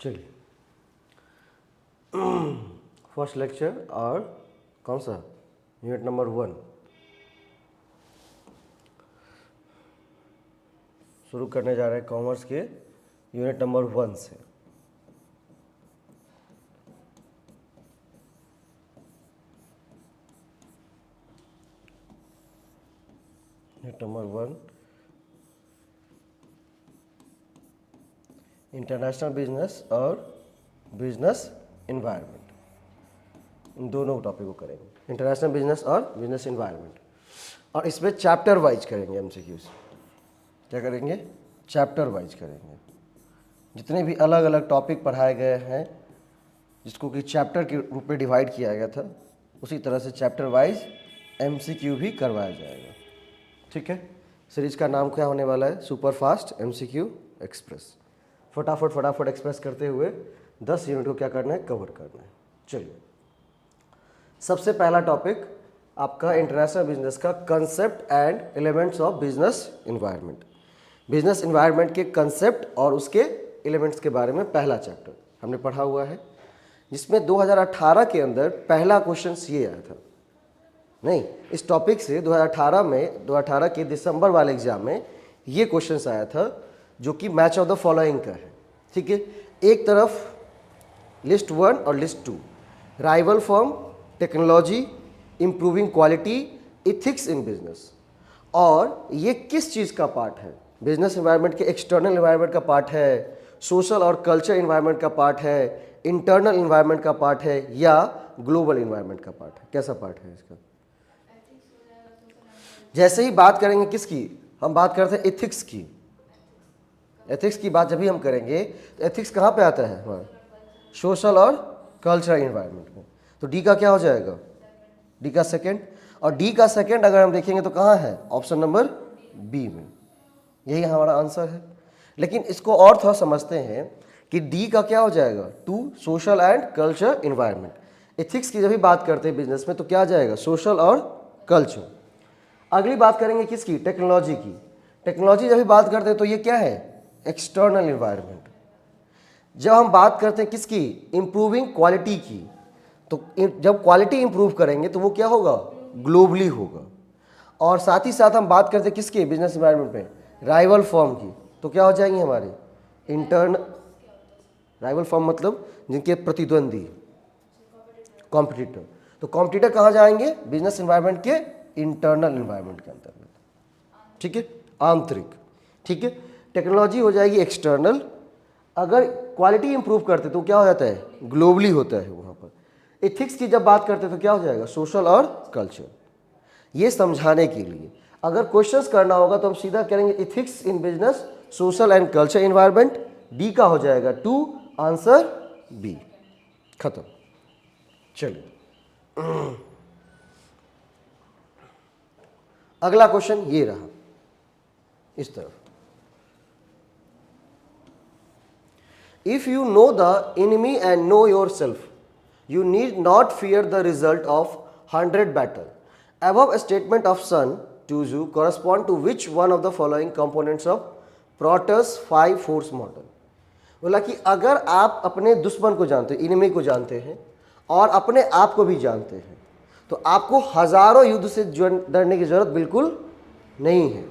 चलिए first lecture और कौन सा यूनिट नंबर 1 शुरू करने जा रहे हैं कॉमर्स के यूनिट नंबर 1 से। यूनिट नंबर 1 इंटरनेशनल बिजनेस और बिजनेस इन्वायरमेंट, इन दोनों टॉपिक को करेंगे, इंटरनेशनल बिजनेस और बिजनेस इन्वायरमेंट। और इसमें चैप्टर वाइज करेंगे एमसीक्यूज। क्या करेंगे? चैप्टर वाइज करेंगे। जितने भी अलग अलग टॉपिक पढ़ाए गए हैं जिसको कि चैप्टर के रूप में डिवाइड किया गया था, उसी तरह से चैप्टर वाइज एमसीक्यू भी करवाया जाएगा। ठीक है। सीरीज का नाम क्या होने वाला है? Super fast MCQ express. फटाफट एक्सप्रेस करते हुए 10 यूनिट को क्या करना है? कवर करना है। चलिए, सबसे पहला टॉपिक आपका इंटरनेशनल बिजनेस का concept and elements of business environment. Business environment के कंसेप्ट और उसके एलिमेंट्स के बारे में पहला चैप्टर हमने पढ़ा हुआ है, जिसमें 2018 के अंदर पहला क्वेश्चन ये आया था। नहीं, इस टॉपिक से 2018 के दिसंबर वाले एग्जाम में ये क्वेश्चन आया था, जो कि मैच ऑफ द फॉलोइंग का है। ठीक है। एक तरफ लिस्ट 1 और list 2, rival firm, technology, improving quality, ethics in business. और ये किस चीज़ का पार्ट है? बिजनेस एनवायरनमेंट के एक्सटर्नल एनवायरनमेंट का पार्ट है, सोशल और कल्चर एनवायरनमेंट का पार्ट है, इंटरनल एनवायरनमेंट का पार्ट है, या ग्लोबल एनवायरनमेंट का पार्ट है? कैसा पार्ट है इसका? जैसे ही बात करेंगे किसकी, हम बात करते हैं एथिक्स की। एथिक्स की बात जब भी हम करेंगे तो एथिक्स कहाँ पे आता है? हमारा सोशल और कल्चरल एनवायरनमेंट में। तो डी का क्या हो जाएगा? डी का सेकंड। और डी का सेकंड अगर हम देखेंगे तो कहाँ है? ऑप्शन नंबर बी में। यही हमारा आंसर है। लेकिन इसको और थोड़ा समझते हैं कि डी का क्या हो जाएगा? 2 social and culture environment. Ethics की जब भी बात करते हैं बिजनेस में तो क्या आ जाएगा? सोशल और कल्चर। अगली बात करेंगे किसकी? टेक्नोलॉजी की। टेक्नोलॉजी जब भी बात करते हैं तो ये क्या है? External environment. जब हम बात करते हैं किसकी? इंप्रूविंग क्वालिटी की। तो जब क्वालिटी इंप्रूव करेंगे तो वो क्या होगा? ग्लोबली होगा। और साथ ही साथ हम बात करते हैं किसके? बिजनेस एनवायरनमेंट में राइवल फर्म की। तो क्या हो जाएंगे हमारे? राइवल फर्म मतलब जिनके प्रतिद्वंदी, कॉम्पिटिटर। तो कॉम्पिटिटर कहाँ जाएंगे? बिजनेस एनवायरनमेंट के इंटरनल एनवायरनमेंट के अंतर्गत। ठीक है, आंतरिक। ठीक है। टेक्नोलॉजी हो जाएगी एक्सटर्नल। अगर क्वालिटी इंप्रूव करते तो क्या हो जाता है? ग्लोबली होता है वहाँ पर। एथिक्स की जब बात करते तो क्या हो जाएगा? सोशल और कल्चर। ये समझाने के लिए अगर क्वेश्चंस करना होगा तो हम सीधा करेंगे ethics in business, social and culture environment. D का हो जाएगा 2, आंसर बी। खत्म। चलिए, अगला क्वेश्चन ये रहा इस तरफ। If you know the enemy and know yourself, you need not fear the result of 100 battle. Above a statement of Sun Tzu correspond to which one of the following components of Porter's 5 force model? बोला कि अगर आप अपने दुश्मन को जानते हैं, enemy को जानते हैं, और अपने आप को भी जानते हैं, तो आपको हजारों युद्ध से डरने की जरूरत बिल्कुल नहीं है।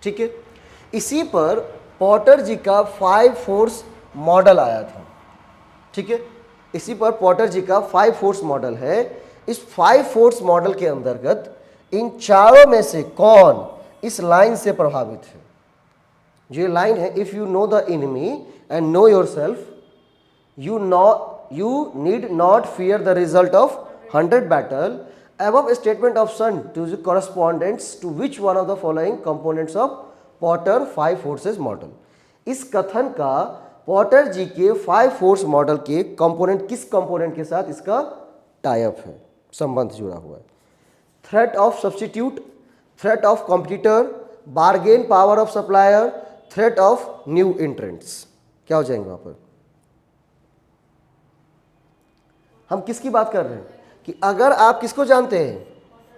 ठीक है। इसी पर पॉटर जी का 5 फोर्स मॉडल आया था। ठीक है। इसी पर पॉटर जी का 5 फोर्स मॉडल है। इस 5 फोर्स मॉडल के अंतर्गत इन चारों में से कौन इस लाइन से प्रभावित है? जो लाइन है, if you know the enemy and no yourself, you need not fear the result of 100 battle. Above a statement of Sun Tzu corresponds to which one of the following components of Porter 5 forces model? इस कथन का Potter जी के 5 force model के component किस component के साथ इसका tie up है, संबंध जुड़ा हुआ है? Threat of substitute, threat of competitor, bargain power of supplier, threat of new entrants. क्या हो जाएंगे वहां पर? हम किसकी बात कर रहे हैं कि अगर आप किसको जानते हैं?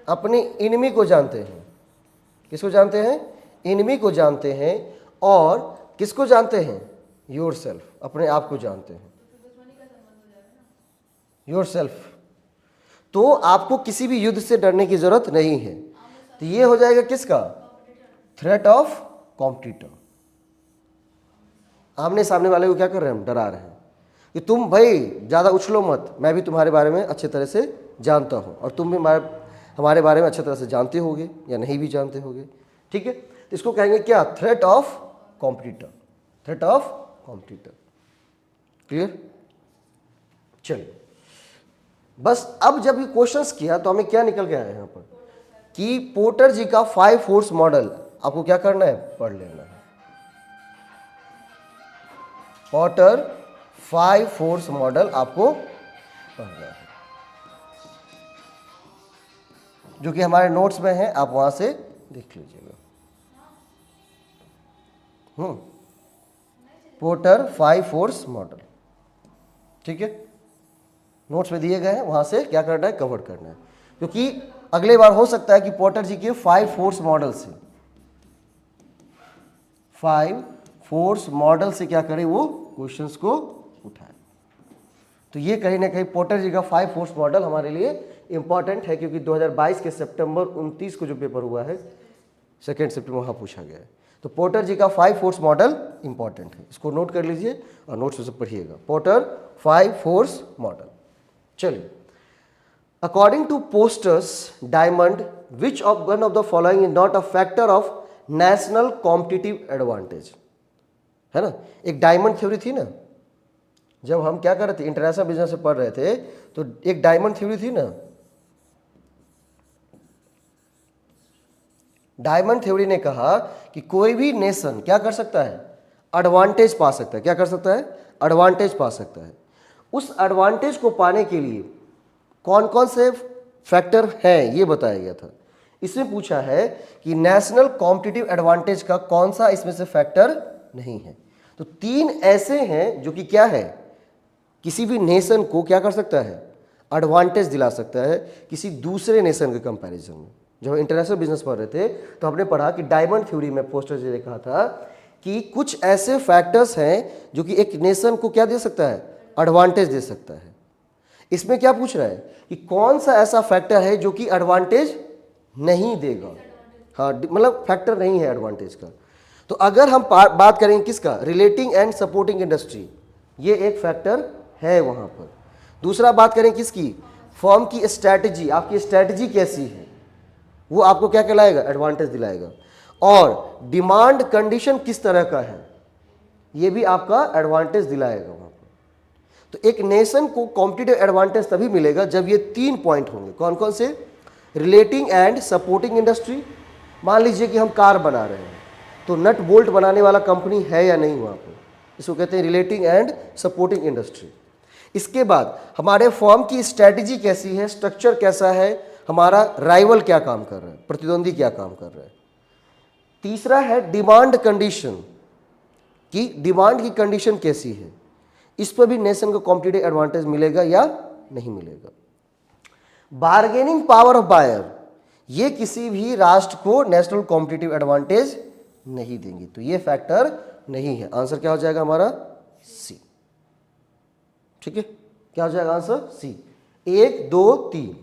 अपने इनमी को जानते हैं। किसको जानते हैं? इनमी को जानते हैं। और किसको जानते हैं? योरसेल्फ, अपने आप को जानते हैं। योरसेल्फ। तो आपको किसी भी युद्ध से डरने की जरूरत नहीं है। तो ये हो जाएगा किसका? Threat of competitor. आमने सामने वाले को क्या कर रहे हैं हम? डरा रहे हैं कि तुम भाई ज़्यादा उछलो मत, मैं भी तुम्हारे बारे में अच्छे तरह से जानता हूँ और तुम भी हमारे बारे में अच्छे तरह से जानते होगे या नहीं भी जानते होगे। ठीक है, तो इसको कहेंगे क्या? Threat of competitor. Threat of competitor. Clear? चलिए, बस अब जब ये क्वेश्चंस किया तो हमें क्या निकल के आया यहाँ पर कि पोर्टर जी का 5 फोर्स मॉडल आपको क्या करना है? पढ़ लेना है। पोर्टर 5 फोर्स मॉडल आपको पढ़ना है, जो कि हमारे नोट्स में है, आप वहां से देख लीजिएगा। पोर्टर 5 फोर्स मॉडल, ठीक है, नोट्स में दिए गए हैं, वहां से क्या करना है? कवर करना है, क्योंकि अगले बार हो सकता है कि पोर्टर जी के 5 फोर्स मॉडल से 5 फोर्स मॉडल से क्या करें? वो क्वेश्चंस को उठाए। तो ये कहीं ना कहीं पोर्टर जी का 5 फोर्स मॉडल हमारे लिए इंपॉर्टेंट है, क्योंकि 2022 के सितंबर 29 को जो पेपर हुआ है 2 सितंबर, वहाँ पूछा गया है। तो पोर्टर जी का 5 फोर्स मॉडल इंपॉर्टेंट है, इसको नोट कर लीजिए और नोट्स में से पढ़िएगा। Porter 5 force model. चलिए, according to Porter's diamond, which of one of the following is not a factor of national competitive advantage? है ना, एक डायमंड थ्योरी थी ना, जब हम क्या कर रहे थे? इंटरनेशनल बिजनेस से पढ़ रहे थे, तो एक डायमंड थ्योरी थी ना। डायमंड थ्योरी ने कहा कि कोई भी नेशन क्या कर सकता है? एडवांटेज पा सकता है। क्या कर सकता है? एडवांटेज पा सकता है। उस एडवांटेज को पाने के लिए कौन कौन से फैक्टर हैं ये बताया गया था। इसमें पूछा है कि नेशनल कॉम्पिटिटिव एडवांटेज का कौन सा इसमें से फैक्टर नहीं है। तो 3 ऐसे हैं जो कि क्या है? किसी भी नेशन को क्या कर सकता है? एडवांटेज दिला सकता है किसी दूसरे नेशन के कंपैरिजन में। जब हम इंटरनेशनल बिजनेस पढ़ रहे थे तो हमने पढ़ा कि डायमंड थ्योरी में पोस्टर जी ने कहा था कि कुछ ऐसे फैक्टर्स हैं जो कि एक नेशन को क्या दे सकता है? एडवांटेज दे सकता है। इसमें क्या पूछ रहा है कि कौन सा ऐसा फैक्टर है जो कि एडवांटेज नहीं देगा? हाँ, मतलब फैक्टर नहीं है एडवांटेज का। तो अगर हम बात करेंगे किसका? रिलेटिंग एंड सपोर्टिंग इंडस्ट्री, ये एक फैक्टर है वहां पर। दूसरा बात करें किसकी? फर्म की स्ट्रैटेजी, आपकी स्ट्रैटेजी कैसी है, वो आपको क्या कहलाएगा? एडवांटेज दिलाएगा। और डिमांड कंडीशन किस तरह का है, ये भी आपका एडवांटेज दिलाएगा वहां पर। तो एक नेशन को कॉम्पिटिटिव एडवांटेज तभी मिलेगा जब ये 3 पॉइंट होंगे। कौन कौन से? Relating and supporting industry. मान लीजिए कि हम कार बना रहे हैं, तो नट बोल्ट बनाने वाला कंपनी है या नहीं वहां पर, इसको कहते हैं रिलेटिंग एंड सपोर्टिंग इंडस्ट्री। इसके बाद हमारे फर्म की स्ट्रैटेजी कैसी है, स्ट्रक्चर कैसा है, हमारा राइवल क्या काम कर रहा है, प्रतिद्वंदी क्या काम कर रहा है। तीसरा है डिमांड कंडीशन, कि डिमांड की कंडीशन कैसी है, इस पर भी नेशन को कॉम्पिटिटिव एडवांटेज मिलेगा या नहीं मिलेगा। बार्गेनिंग पावर ऑफ बायर, ये किसी भी राष्ट्र को नेशनल कॉम्पिटिटिव एडवांटेज नहीं देंगी, तो ये फैक्टर नहीं है। आंसर क्या हो जाएगा हमारा? सी। ठीक है, क्या हो जाएगा आंसर? सी। 1 2 3।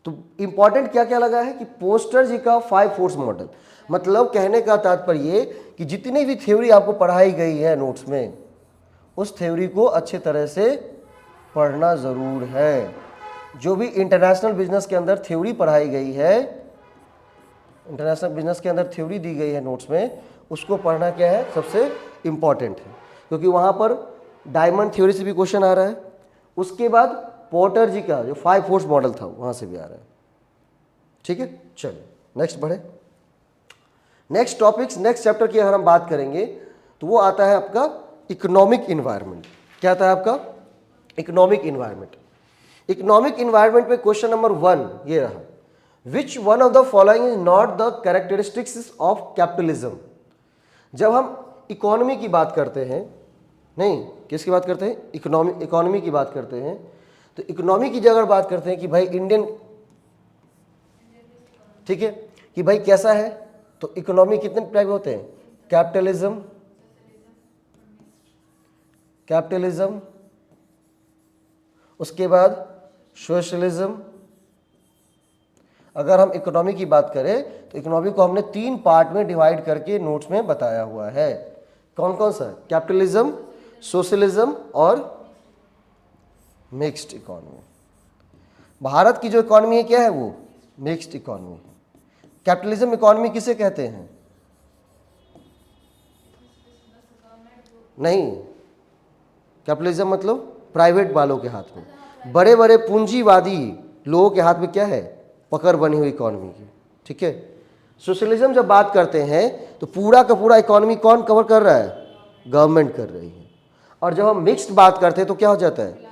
तो इंपॉर्टेंट क्या क्या लगा है कि पोस्टर जी का 5 फोर्स मॉडल, मतलब कहने का तात्पर्य कि जितनी भी थ्योरी आपको पढ़ाई गई है नोट्स में, उस थ्योरी को अच्छे तरह से पढ़ना ज़रूर है। जो भी इंटरनेशनल बिजनेस के अंदर थ्योरी पढ़ाई गई है, इंटरनेशनल बिजनेस के अंदर थ्योरी दी गई है नोट्स में, उसको पढ़ना क्या है? सबसे इम्पॉर्टेंट है, क्योंकि वहाँ पर डायमंड थ्योरी से भी क्वेश्चन आ रहा है। उसके बाद पोर्टर जी का जो 5 फोर्स मॉडल था वहाँ से भी आ रहा है। ठीक है, चलिए नेक्स्ट बढ़े। नेक्स्ट टॉपिक्स, नेक्स्ट चैप्टर की अगर हम बात करेंगे तो वो आता है आपका इकोनॉमिक इन्वायरमेंट। क्या आता है आपका? Economic environment. इकोनॉमिक इन्वायरमेंट में क्वेश्चन नंबर 1 ये रहा, विच one of the following is not the characteristics of capitalism. जब हम इकोनॉमी की बात करते हैं, नहीं किसकी बात करते हैं? इकोनॉमी की बात करते हैं, तो इकोनॉमी की जगह बात करते हैं कि भाई इंडियन, ठीक है, कि भाई कैसा है, तो इकोनॉमी कितने टाइप होते हैं? कैपिटलिज्म, उसके बाद सोशलिज्म। अगर हम इकोनॉमी की बात करें तो इकोनॉमी को हमने 3 पार्ट में डिवाइड करके नोट्स में बताया हुआ है। कौन कौन सा? कैपिटलिज्म, सोशलिज्म और मिक्स्ड इकोनॉमी। भारत की जो इकोनॉमी है क्या है? वो मिक्स्ड इकोनॉमी है। कैपिटलिज्म इकोनॉमी किसे कहते हैं? नहीं, कैपिटलिज्म मतलब प्राइवेट वालों के हाथ में, बड़े बड़े पूंजीवादी लोगों के हाथ में क्या है? पकड़ बनी हुई इकोनॉमी की। ठीक है। सोशलिज्म जब बात करते हैं तो पूरा का पूरा इकोनॉमी कौन कवर कर रहा है? गवर्नमेंट कर रही है। और जब हम मिक्स्ड बात करते हैं तो क्या हो जाता है?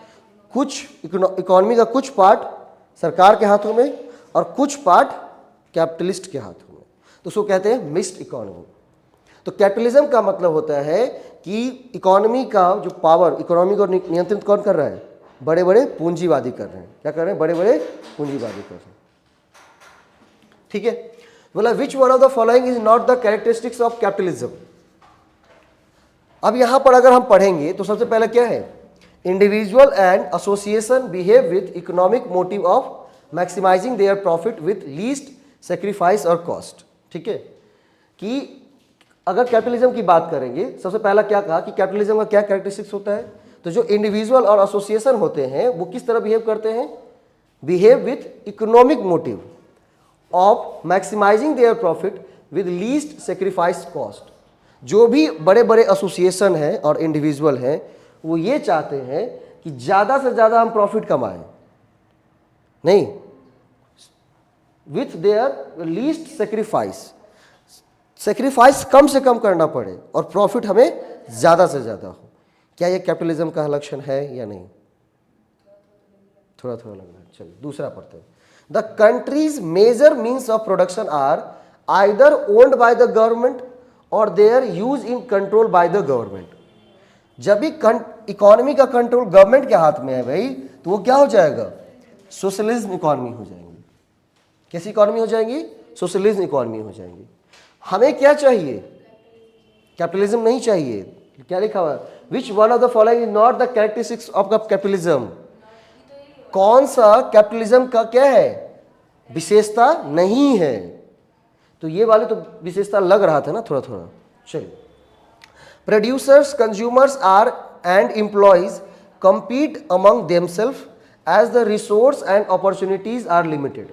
कुछ इकोनॉमी का कुछ पार्ट सरकार के हाथों में और कुछ पार्ट कैपिटलिस्ट के हाथों में, तो उसको कहते हैं मिक्स्ड इकोनॉमी। तो कैपिटलिज्म का मतलब होता है कि इकोनॉमी का जो पावर, इकोनॉमी को नियंत्रित कौन कर रहा है? बड़े बड़े पूंजीवादी कर रहे हैं। क्या कर रहे हैं? बड़े बड़े पूंजीवादी कर रहे हैं। ठीक है। बोला विच one of the following is not the characteristics of capitalism. अब यहां पर अगर हम पढ़ेंगे तो सबसे पहले क्या है? Individual and association behave with economic motive of maximising their profit with least sacrifice और कॉस्ट। ठीक है। कि अगर कैपिटलिज्म की बात करेंगे, सबसे पहला क्या कहा कि कैपिटलिज्म का क्या कैरेक्टरिस्टिक्स होता है? तो जो इंडिविजुअल और एसोसिएशन होते हैं वो किस तरह बिहेव करते हैं? Behave with economic motive of maximising their profit with least sacrifice cost. जो भी बड़े बड़े एसोसिएशन हैं और इंडिविजुअल हैं वो ये चाहते हैं कि ज़्यादा से ज़्यादा हम प्रॉफिट कमाएं, नहीं, with their least sacrifice, sacrifice कम से कम करना पड़े और प्रॉफिट हमें ज़्यादा से ज़्यादा हो। क्या ये कैपिटलिज्म का लक्षण है या नहीं? थोड़ा थोड़ा लग रहा है। चलिए दूसरा पढ़ते हैं। The country's major means of production are either owned by the government और their use in control by the government. जब भी इकोनॉमी का कंट्रोल गवर्नमेंट के हाथ में है भाई, तो वो क्या हो जाएगा? सोशलिज्म इकोनॉमी हो जाएंगी। कैसी इकोनॉमी हो जाएंगी? सोशलिज्म इकोनॉमी हो जाएंगी। हमें क्या चाहिए? कैपिटलिज्म नहीं चाहिए। क्या लिखा हुआ? विच one of the following is not the characteristics of capitalism. कौन सा कैपिटलिज्म का क्या है? विशेषता नहीं है। तो ये वाले तो विशेषता लग रहा था ना थोड़ा थोड़ा। चलिए, producers, consumers are and employees compete among themselves as the resource and opportunities are limited.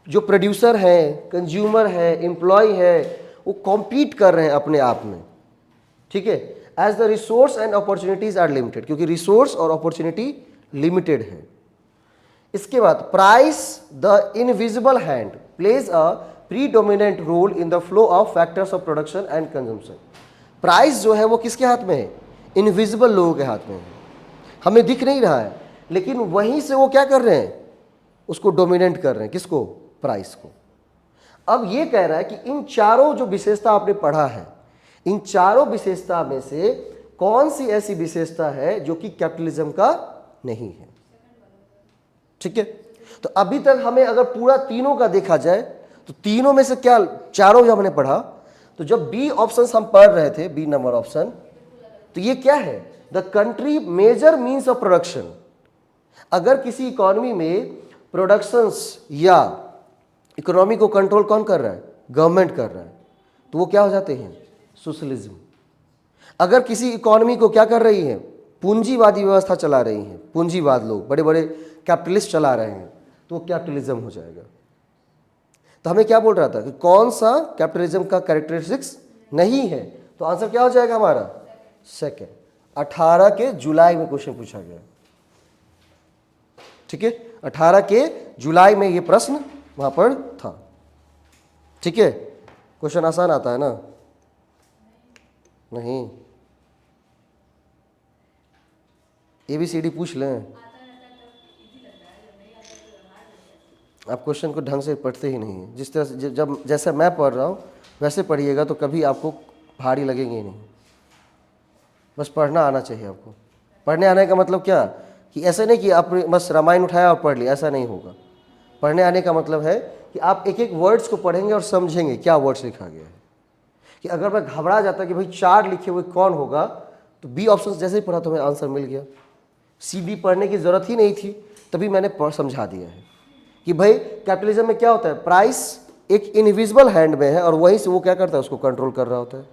जो प्रोड्यूसर हैं, कंज्यूमर है, एम्प्लॉय है, वो कॉम्पीट कर रहे हैं अपने आप में, ठीक है, as the resource and opportunities are limited, क्योंकि रिसोर्स और अपॉर्चुनिटी लिमिटेड है. इसके बाद price, the invisible hand plays a predominant role in the flow of factors of production and consumption. Price जो है वो किसके हाथ में है? इनविजिबल लोगों के हाथ में है, हमें दिख नहीं रहा है, लेकिन वहीं से वो क्या कर रहे हैं? उसको डोमिनेट कर रहे हैं. किसको? प्राइस को. अब ये कह रहा है कि इन चारों जो विशेषता आपने पढ़ा है, इन चारों विशेषता में से कौन सी ऐसी विशेषता है जो कि कैपिटलिज्म का नहीं है? ठीक है, तो अभी तक हमें अगर पूरा तीनों का देखा जाए तो तीनों में से क्या, चारों जो हमने पढ़ा, तो जब बी ऑप्शन हम पढ़ रहे थे, बी नंबर ऑप्शन, तो ये क्या है? The country major means of production. अगर किसी इकोनॉमी में प्रोडक्शंस या इकोनॉमी को कंट्रोल कौन कर रहा है? गवर्नमेंट कर रहा है, तो वो क्या हो जाते हैं? सोशलिज्म. अगर किसी इकोनॉमी को क्या कर रही है? पूंजीवादी व्यवस्था चला रही है, पूंजीवाद लोग, बड़े बड़े कैपिटलिस्ट चला रहे हैं, तो वो कैपिटलिज्म हो जाएगा. तो हमें क्या बोल रहा था कि कौन सा कैपिटलिज्म का कैरेक्टरिस्टिक्स नहीं है? तो आंसर क्या हो जाएगा हमारा? सेकेंड. 18 के जुलाई में क्वेश्चन पूछा गया, ठीक है, 18 के जुलाई में ये प्रश्न वहां पर था. ठीक है, क्वेश्चन आसान आता है ना? नहीं, ABCD पूछ लें. आप क्वेश्चन को ढंग से पढ़ते ही नहीं हैं. जिस तरह से जब जैसे मैं पढ़ रहा हूँ वैसे पढ़िएगा तो कभी आपको भारी लगेंगे ही नहीं. बस पढ़ना आना चाहिए आपको. पढ़ने आने का मतलब क्या कि ऐसे नहीं कि आपने बस रामायण उठाया और पढ़ लिया, ऐसा नहीं होगा. पढ़ने आने का मतलब है कि आप एक एक वर्ड्स को पढ़ेंगे और समझेंगे क्या वर्ड्स लिखा गया है. कि अगर मैं घबरा जाता कि भाई 4 लिखे हुए कौन होगा, तो बी ऑप्शन जैसे ही पढ़ा तो हमें आंसर मिल गया. CD पढ़ने की ज़रूरत ही नहीं थी, तभी मैंने समझा दिया है कि भाई कैपिटलिज्म में क्या होता है, प्राइस एक इनविजिबल हैंड में है और वहीं से वो क्या करता है, उसको कंट्रोल कर रहा होता है।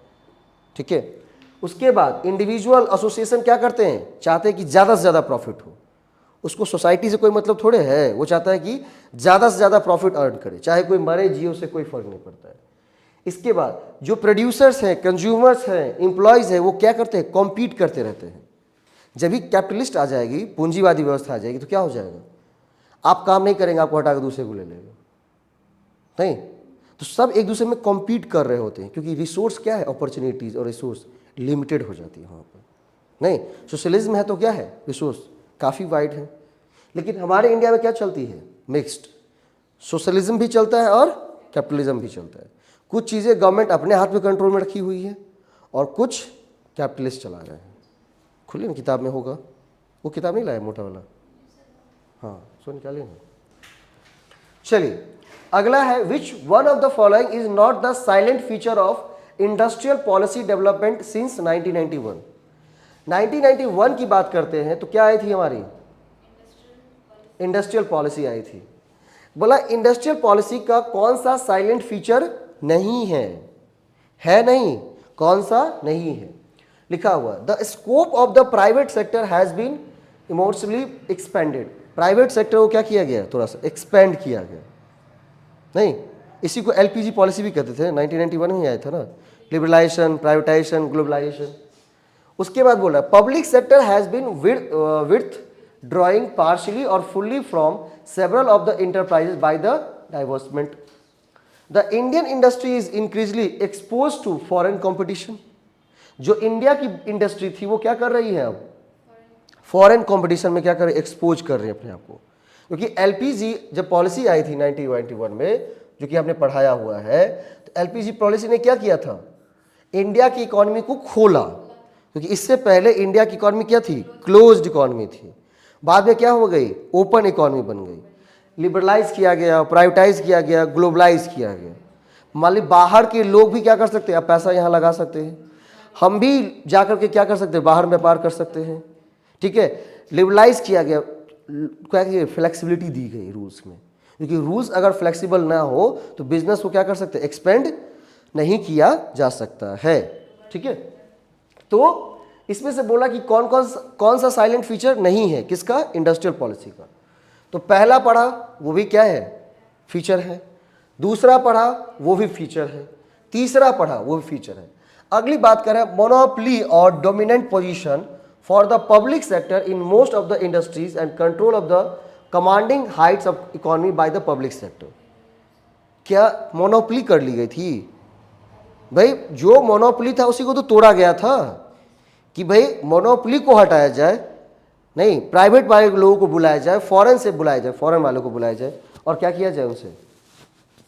ठीक है, उसके बाद इंडिविजुअल एसोसिएशन क्या करते हैं, चाहते हैं कि ज़्यादा से ज़्यादा प्रॉफिट हो। उसको सोसाइटी से कोई मतलब थोड़े है, वो चाहता है कि ज़्यादा से ज़्यादा प्रॉफिट अर्न करे, चाहे कोई मरे जियो से कोई फर्क नहीं पड़ता है। इसके बाद जो प्रोड्यूसर्स हैं, कंज्यूमर्स हैं, एम्प्लॉयज़ हैं, वो क्या करते हैं, कॉम्पीट करते रहते हैं। जब भी कैपिटलिस्ट आ जाएगी, पूंजीवादी व्यवस्था आ जाएगी, तो क्या हो जाएगा, आप काम नहीं करेंगे, आपको हटा के दूसरे को ले लेगा, नहीं तो सब एक दूसरे में कॉम्पीट कर रहे होते हैं, क्योंकि रिसोर्स क्या है, अपॉर्चुनिटीज़ और रिसोर्स लिमिटेड हो जाती है वहाँ पर। नहीं, सोशलिज्म है तो क्या है, रिसोर्स काफ़ी वाइड है। लेकिन हमारे इंडिया में क्या चलती है, मिक्स्ड, सोशलिज्म भी चलता है और कैपिटलिज्म भी चलता है। कुछ चीज़ें गवर्नमेंट अपने हाथ में कंट्रोल में रखी हुई है और कुछ कैपिटलिस्ट चला रहे हैं। खुली ना किताब में होगा, वो किताब नहीं लाया मोटा वाला, हाँ सो निकालिए ना। चलिए अगला है, विच one of the following is not the silent feature of industrial policy development since 1991। 1991 की बात करते हैं तो क्या आई थी हमारी, इंडस्ट्रियल पॉलिसी आई थी। बोला इंडस्ट्रियल पॉलिसी का कौन सा साइलेंट फीचर नहीं है नहीं, कौन सा नहीं है, लिखा हुआ the scope of the private sector has been enormously expanded. Private sector को क्या किया गया, थोड़ा सा एक्सपेंड किया गया। नहीं, इसी को LPG पॉलिसी भी कहते थे, 1991 में ही आया था ना, लिबरलाइजेशन, प्राइवेटाइजेशन, ग्लोबलाइजेशन। उसके बाद बोला public sector has been withdrawing partially और fully from several of the enterprises by the divestment. The Indian industry is increasingly expose to foreign competition. जो इंडिया की इंडस्ट्री थी वो क्या कर रही है, अब फॉरेन कॉम्पिटिशन में क्या कर रही है, एक्सपोज कर रही है अपने आप को। क्योंकि LPG जब पॉलिसी आई थी 1991 में, जो कि आपने पढ़ाया हुआ है, तो LPG पॉलिसी ने क्या किया था, इंडिया की इकोनॉमी को खोला। क्योंकि इससे पहले इंडिया की इकोनॉमी क्या थी, क्लोज्ड इकोनॉमी थी। बाद में क्या हो गई, ओपन इकोनॉमी बन गई, लिबरलाइज किया गया, प्राइवेटाइज किया गया, ग्लोबलाइज किया गया। मान ली बाहर के लोग भी क्या कर सकते हैं, अब पैसा यहाँ लगा सकते हैं, हम भी जाकर के क्या कर सकते हैं, बाहर व्यापार कर सकते हैं। ठीक है, लिबरलाइज किया गया, क्या किया, फ्लेक्सिबिलिटी दी गई रूल्स में। क्योंकि रूल्स अगर फ्लेक्सिबल ना हो तो बिजनेस को क्या कर सकते हैं, एक्सपेंड नहीं किया जा सकता है। ठीक है, तो इसमें से बोला कि कौन सा साइलेंट फीचर नहीं है, किसका, इंडस्ट्रियल पॉलिसी का। तो पहला पढ़ा वो भी क्या है, फीचर है। दूसरा पढ़ा वो भी फीचर है। तीसरा पढ़ा वो भी फीचर है। अगली बात करें, मोनोपोली और dominant position for the public sector in most of the industries and control of the commanding Heights of economy by the public sector. क्या मोनोपोली कर ली गई थी भाई, जो मोनोपोली था उसी को तो तोड़ा गया था कि भाई मोनोपोली को हटाया जाए, नहीं प्राइवेट वाले लोगों को बुलाया जाए, फॉरेन से बुलाया जाए, फॉरेन वालों को बुलाया जाए और क्या किया जाए उनसे,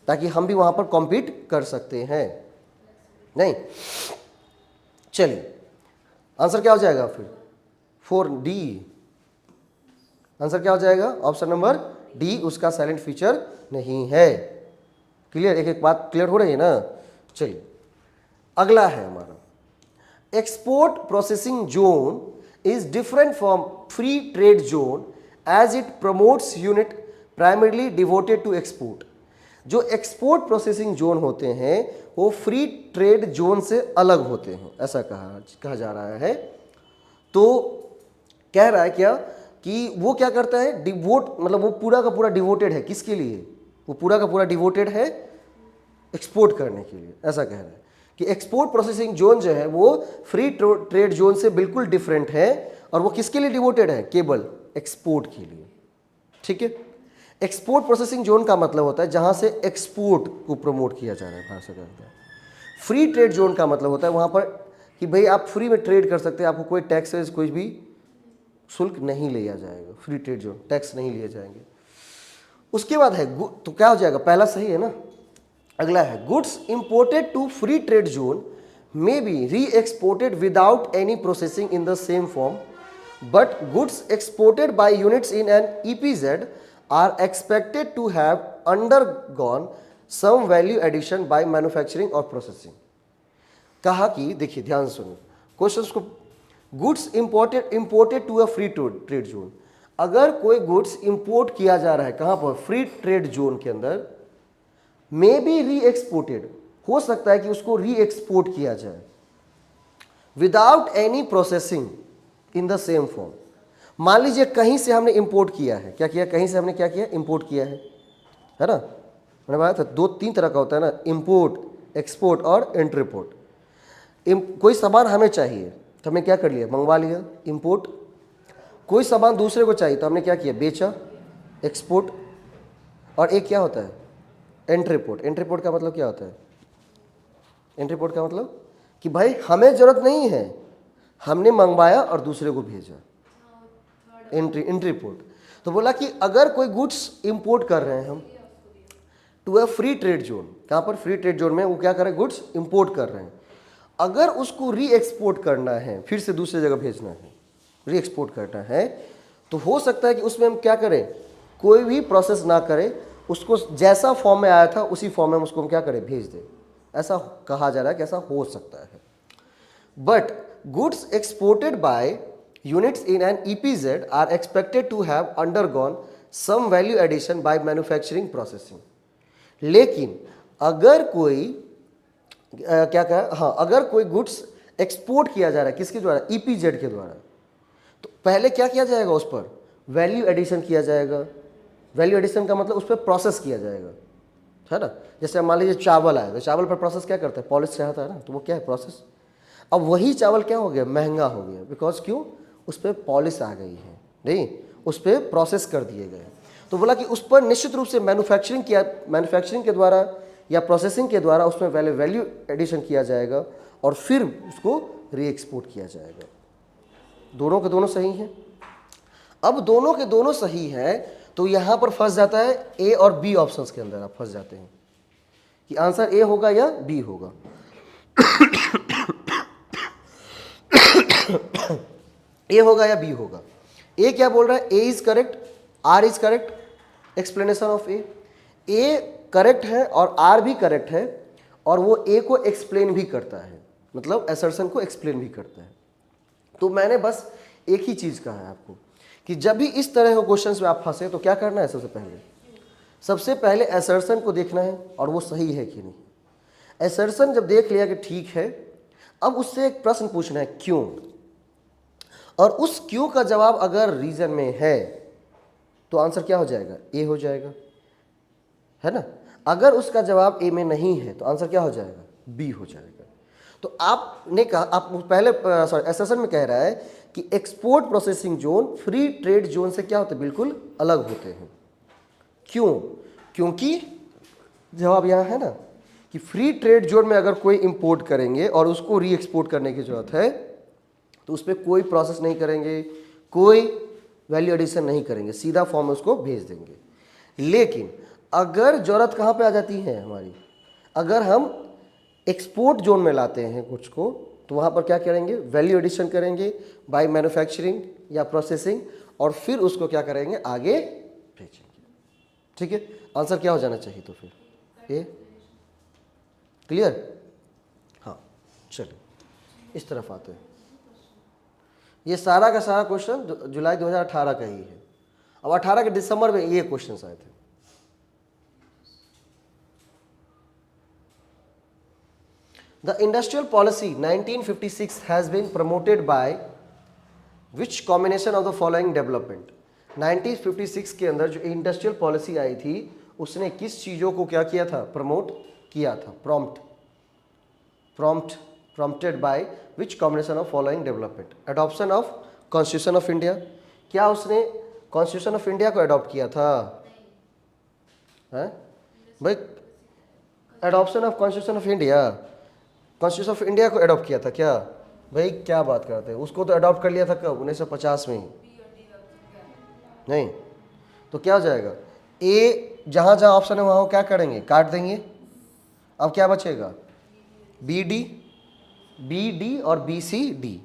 ताकि हम भी वहां पर कॉम्पीट कर सकते हैं। नहीं, चलिए आंसर क्या हो जाएगा फिर, 4D। आंसर क्या हो जाएगा, ऑप्शन नंबर D, उसका साइलेंट फीचर नहीं है। क्लियर, एक एक बात क्लियर हो रही है ना। चलिए अगला है हमारा, export processing zone is different from free trade zone as it promotes unit primarily devoted to export। जो एक्सपोर्ट प्रोसेसिंग जोन होते हैं वो फ्री ट्रेड जोन से अलग होते हैं, ऐसा कहा जा रहा है। तो कह रहा है क्या कि वो क्या करता है, डिवोट, मतलब वो पूरा का पूरा डिवोटेड है, किसके लिए, वो पूरा का पूरा डिवोटेड है एक्सपोर्ट करने के लिए। ऐसा कह रहा है कि एक्सपोर्ट प्रोसेसिंग जोन जो है वो फ्री ट्रेड जोन से बिल्कुल डिफरेंट है और वो किसके लिए डिवोटेड है, केवल एक्सपोर्ट के लिए। ठीक है, एक्सपोर्ट प्रोसेसिंग जोन का मतलब होता है जहां से एक्सपोर्ट को प्रमोट किया जा रहा है भारत सरकार। फ्री ट्रेड जोन का मतलब होता है वहां पर कि भाई आप फ्री में ट्रेड कर सकते हैं, आपको कोई टैक्सेस, कोई भी शुल्क नहीं लिया जाएगा। फ्री ट्रेड जोन, टैक्स नहीं लिए जाएंगे। उसके बाद है, तो क्या हो जाएगा, पहला सही है ना। अगला है, goods imported to free trade zone may be re exported without any processing in the same form, but goods exported by units in an EPZ are expected to have undergone some value addition by manufacturing और processing. कहा कि देखिए ध्यान सुनिए questions को, goods imported to a free trade zone, अगर कोई goods import किया जा रहा है कहां पर, फ्री ट्रेड जोन के अंदर, मे बी री एक्सपोर्टेड, हो सकता है कि उसको री एक्सपोर्ट किया जाए without any processing in the same form. मान लीजिए कहीं से हमने इंपोर्ट किया है, क्या किया, कहीं से हमने क्या किया, इंपोर्ट किया है ना, मैंने बताया था 2-3 तरह का होता है ना, इंपोर्ट, एक्सपोर्ट और इंटरपोर्ट। कोई सामान हमें चाहिए तो हमने क्या कर लिया, मंगवा लिया, इंपोर्ट। कोई सामान दूसरे को चाहिए तो हमने क्या किया, बेचा, एक्सपोर्ट। और एक क्या होता है, एंट्रीपोर्ट। एंट्रीपोर्ट का मतलब क्या होता है, एंट्रीपोर्ट का मतलब कि भाई हमें जरूरत नहीं है, हमने मंगवाया और दूसरे को भेजा, एंट्रीपोर्ट। तो बोला कि अगर कोई गुड्स इंपोर्ट कर रहे हैं हम to a free trade zone, कहाँ पर, फ्री ट्रेड जोन में वो क्या कर रहे हैं, गुड्स इंपोर्ट कर रहे हैं, अगर उसको री एक्सपोर्ट करना है, फिर से दूसरी जगह भेजना है, री एक्सपोर्ट करना है, तो हो सकता है कि उसमें हम क्या करें, कोई भी प्रोसेस ना करें, उसको जैसा फॉर्म में आया था उसी फॉर्म में उसको हम क्या करें, भेज दें। ऐसा कहा जा रहा है कि ऐसा हो सकता है। But goods exported by units in an EPZ are expected to have undergone some value addition by manufacturing processing. लेकिन अगर कोई क्या कहा, हाँ, अगर कोई गुड्स एक्सपोर्ट किया जा रहा है किसके द्वारा, EPZ के द्वारा, तो पहले क्या किया जाएगा, उस पर वैल्यू एडिशन किया जाएगा। वैल्यू एडिशन का मतलब उस पर प्रोसेस किया जाएगा, है ना। जैसे मान लीजिए चावल आया, तो चावल पर प्रोसेस क्या करता है, पॉलिश चाहता है ना, तो वो क्या है, प्रोसेस। अब वही चावल क्या हो गया, महंगा हो गया, बिकॉज क्यों, उस पर पॉलिश आ गई है, नहीं, उस पर प्रोसेस कर दिए गए। तो बोला कि उस पर निश्चित रूप से मैन्युफैक्चरिंग के द्वारा या प्रोसेसिंग के द्वारा उसमें वैल्यू एडिशन किया जाएगा और फिर उसको री एक्सपोर्ट किया जाएगा। दोनों के दोनों सही हैं। अब दोनों के दोनों सही है तो यहां पर फंस जाता है ए और बी ऑप्शंस के अंदर, आप फंस जाते हैं कि आंसर ए होगा या बी होगा। ए होगा या बी होगा। ए क्या बोल रहा है, A is correct, R is correct, explanation of A. A correct है और आर भी करेक्ट है, और वो ए को एक्सप्लेन भी करता है, मतलब असर्शन को एक्सप्लेन भी करता है। तो मैंने बस एक ही चीज कहा है आपको कि जब भी इस तरह के क्वेश्चंस में आप फंसे तो क्या करना है, सबसे पहले असर्शन को देखना है और वो सही है कि नहीं। असर्शन जब देख लिया कि ठीक है, अब उससे एक प्रश्न पूछना है, क्यों, और उस क्यों का जवाब अगर रीजन में है तो आंसर क्या हो जाएगा, ए हो जाएगा, है ना। अगर उसका जवाब ए में नहीं है तो आंसर क्या हो जाएगा, बी हो जाएगा। तो आपने कहा, आप पहले असर्शन में कह रहा है कि export processing zone free trade zone से क्या होते हैं, बिल्कुल अलग होते हैं। क्यों, क्योंकि जवाब यहाँ है ना कि फ्री ट्रेड जोन में अगर कोई इंपोर्ट करेंगे और उसको री एक्सपोर्ट करने की जरूरत है तो उस पर कोई प्रोसेस नहीं करेंगे, कोई वैल्यू एडिशन नहीं करेंगे, सीधा फॉर्म में उसको भेज देंगे। लेकिन अगर जरूरत कहाँ पे आ जाती है हमारी, अगर हम एक्सपोर्ट जोन में लाते हैं कुछ को, तो वहाँ पर क्या करेंगे, वैल्यू एडिशन करेंगे बाय मैन्युफैक्चरिंग या प्रोसेसिंग, और फिर उसको क्या करेंगे, आगे भेजेंगे। ठीक है, आंसर क्या हो जाना चाहिए तो फिर ए। क्लियर, हाँ, चलिए इस तरफ आते हैं। ये सारा का सारा क्वेश्चन जुलाई 2018 का ही है। अब 18 के दिसंबर में ये क्वेश्चन आए थे। The industrial policy 1956 has been promoted by which combination of the following development? 1956 के अंदर जो इंडस्ट्रियल पॉलिसी आई थी उसने किस चीज़ों को क्या किया था, प्रमोट किया था, prompted by which combination of following development? Adoption of Constitution of India, क्या उसने Constitution of India को अडॉप्ट किया था, हैं भाई, adoption of constitution of India, constitution of India को अडॉप्ट किया था क्या भाई, क्या बात करते हैं, उसको तो अडॉप्ट कर लिया था कब, 1950 में ही, नहीं तो क्या हो जाएगा, ए जहाँ जहाँ ऑप्शन है वहाँ वो क्या करेंगे, काट देंगे। अब क्या बचेगा, बी डी और बी सी डी,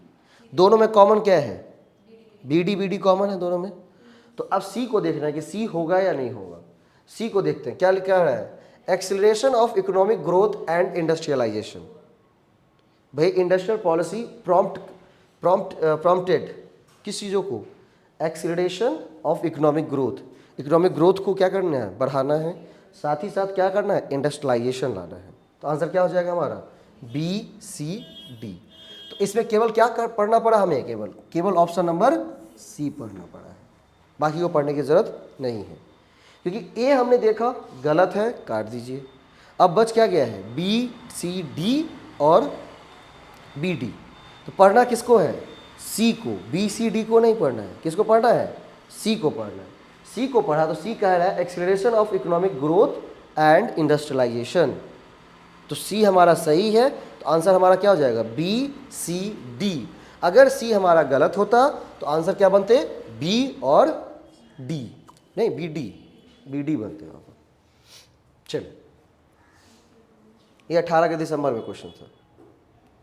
दोनों में कॉमन क्या है, बी डी कॉमन है दोनों में। तो अब सी को देखना है कि सी होगा या नहीं होगा। सी को देखते हैं, क्या लिखा है, acceleration of economic growth and industrialisation. भाई इंडस्ट्रियल पॉलिसी प्रॉम्प्ट प्रॉम्प्टेड किस चीज़ों को, acceleration of economic growth, economic growth को क्या करना है, बढ़ाना है, साथ ही साथ क्या करना है, इंडस्ट्रियलाइजेशन लाना है। तो आंसर क्या हो जाएगा हमारा, बी सी डी। तो इसमें केवल क्या पढ़ना पड़ा हमें, केवल ऑप्शन नंबर सी पढ़ना पड़ा है, बाकी को पढ़ने की ज़रूरत नहीं है, क्योंकि ए हमने देखा गलत है, काट दीजिए। अब बच क्या गया है, बी सी डी और बी डी। तो पढ़ना किसको है, सी को, बी सी डी को नहीं पढ़ना है, किसको पढ़ना है, सी को पढ़ना है। सी को पढ़ा तो सी कह रहा है acceleration of economic growth and industrialisation, तो सी हमारा सही है। तो आंसर हमारा क्या हो जाएगा, बी सी डी। अगर सी हमारा गलत होता तो आंसर क्या बनते, बी और डी, नहीं बी डी बनते वहाँ पर। चलिए, ये 18 दिसंबर में क्वेश्चन था।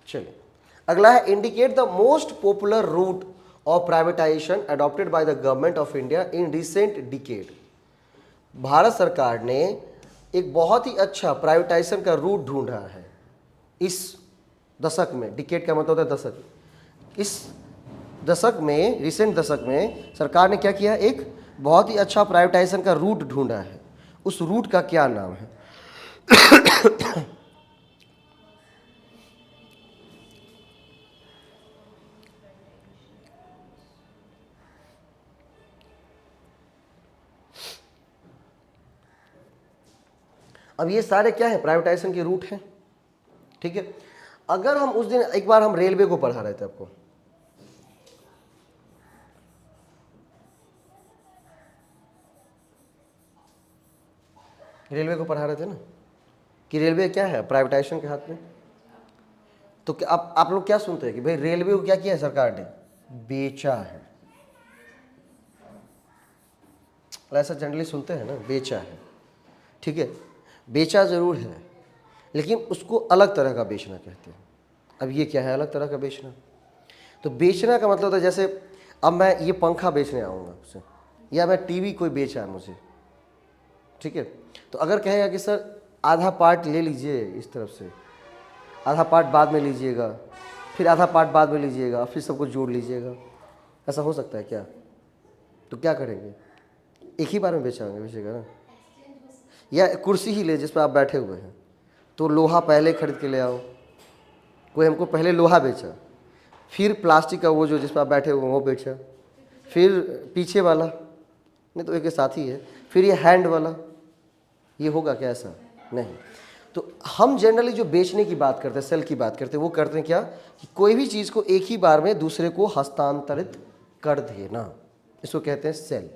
चलिए अगला है, indicate the most popular route of privatisation adopted by the government of India in recent decade. Bharat सरकार ने एक बहुत ही अच्छा प्राइवेटाइजेशन का रूट ढूंढा है इस दशक में। डिकेड का मतलब होता है दशक। इस दशक में, रिसेंट दशक में सरकार ने क्या किया, एक बहुत ही अच्छा प्राइवेटाइजेशन का रूट ढूंढा है। उस रूट का क्या नाम है? अब ये सारे क्या है, प्राइवेटाइजेशन के रूट हैं, ठीक है। अगर हम उस दिन एक बार हम रेलवे को पढ़ा रहे थे, आपको रेलवे को पढ़ा रहे थे ना कि रेलवे क्या है, प्राइवेटाइजेशन के हाथ में। तो क्या आप लोग क्या सुनते हैं कि भाई रेलवे को क्या किया है सरकार ने, बेचा है। ऐसा जनरली सुनते हैं ना, बेचा है, ठीक है। बेचा जरूर है, लेकिन उसको अलग तरह का बेचना कहते हैं। अब ये क्या है अलग तरह का बेचना? तो बेचना का मतलब होता है, जैसे अब मैं ये पंखा बेचने आऊँगा आपसे, या मैं टीवी कोई बेचा है मुझे, ठीक है। तो अगर कहेगा कि सर आधा पार्ट ले लीजिए इस तरफ से, आधा पार्ट बाद में लीजिएगा, फिर आधा पार्ट बाद में लीजिएगा, फिर सबको जोड़ लीजिएगा, ऐसा हो सकता है क्या? तो क्या करेंगे, एक ही बार में बेचेगा ना। या कुर्सी ही ले जिस पर आप बैठे हुए हैं, तो लोहा पहले खरीद के ले आओ, कोई हमको पहले लोहा बेचा, फिर प्लास्टिक का वो जो जिस पर आप बैठे हुए हैं वो बेचा, फिर पीछे वाला, नहीं तो एक के साथ ही है, फिर ये हैंड वाला, ये होगा क्या? ऐसा नहीं। तो हम जनरली जो बेचने की बात करते हैं, सेल की बात करते हैं, वो करते हैं क्या कि कोई भी चीज़ को एक ही बार में दूसरे को हस्तांतरित कर देना, इसको कहते हैं सेल।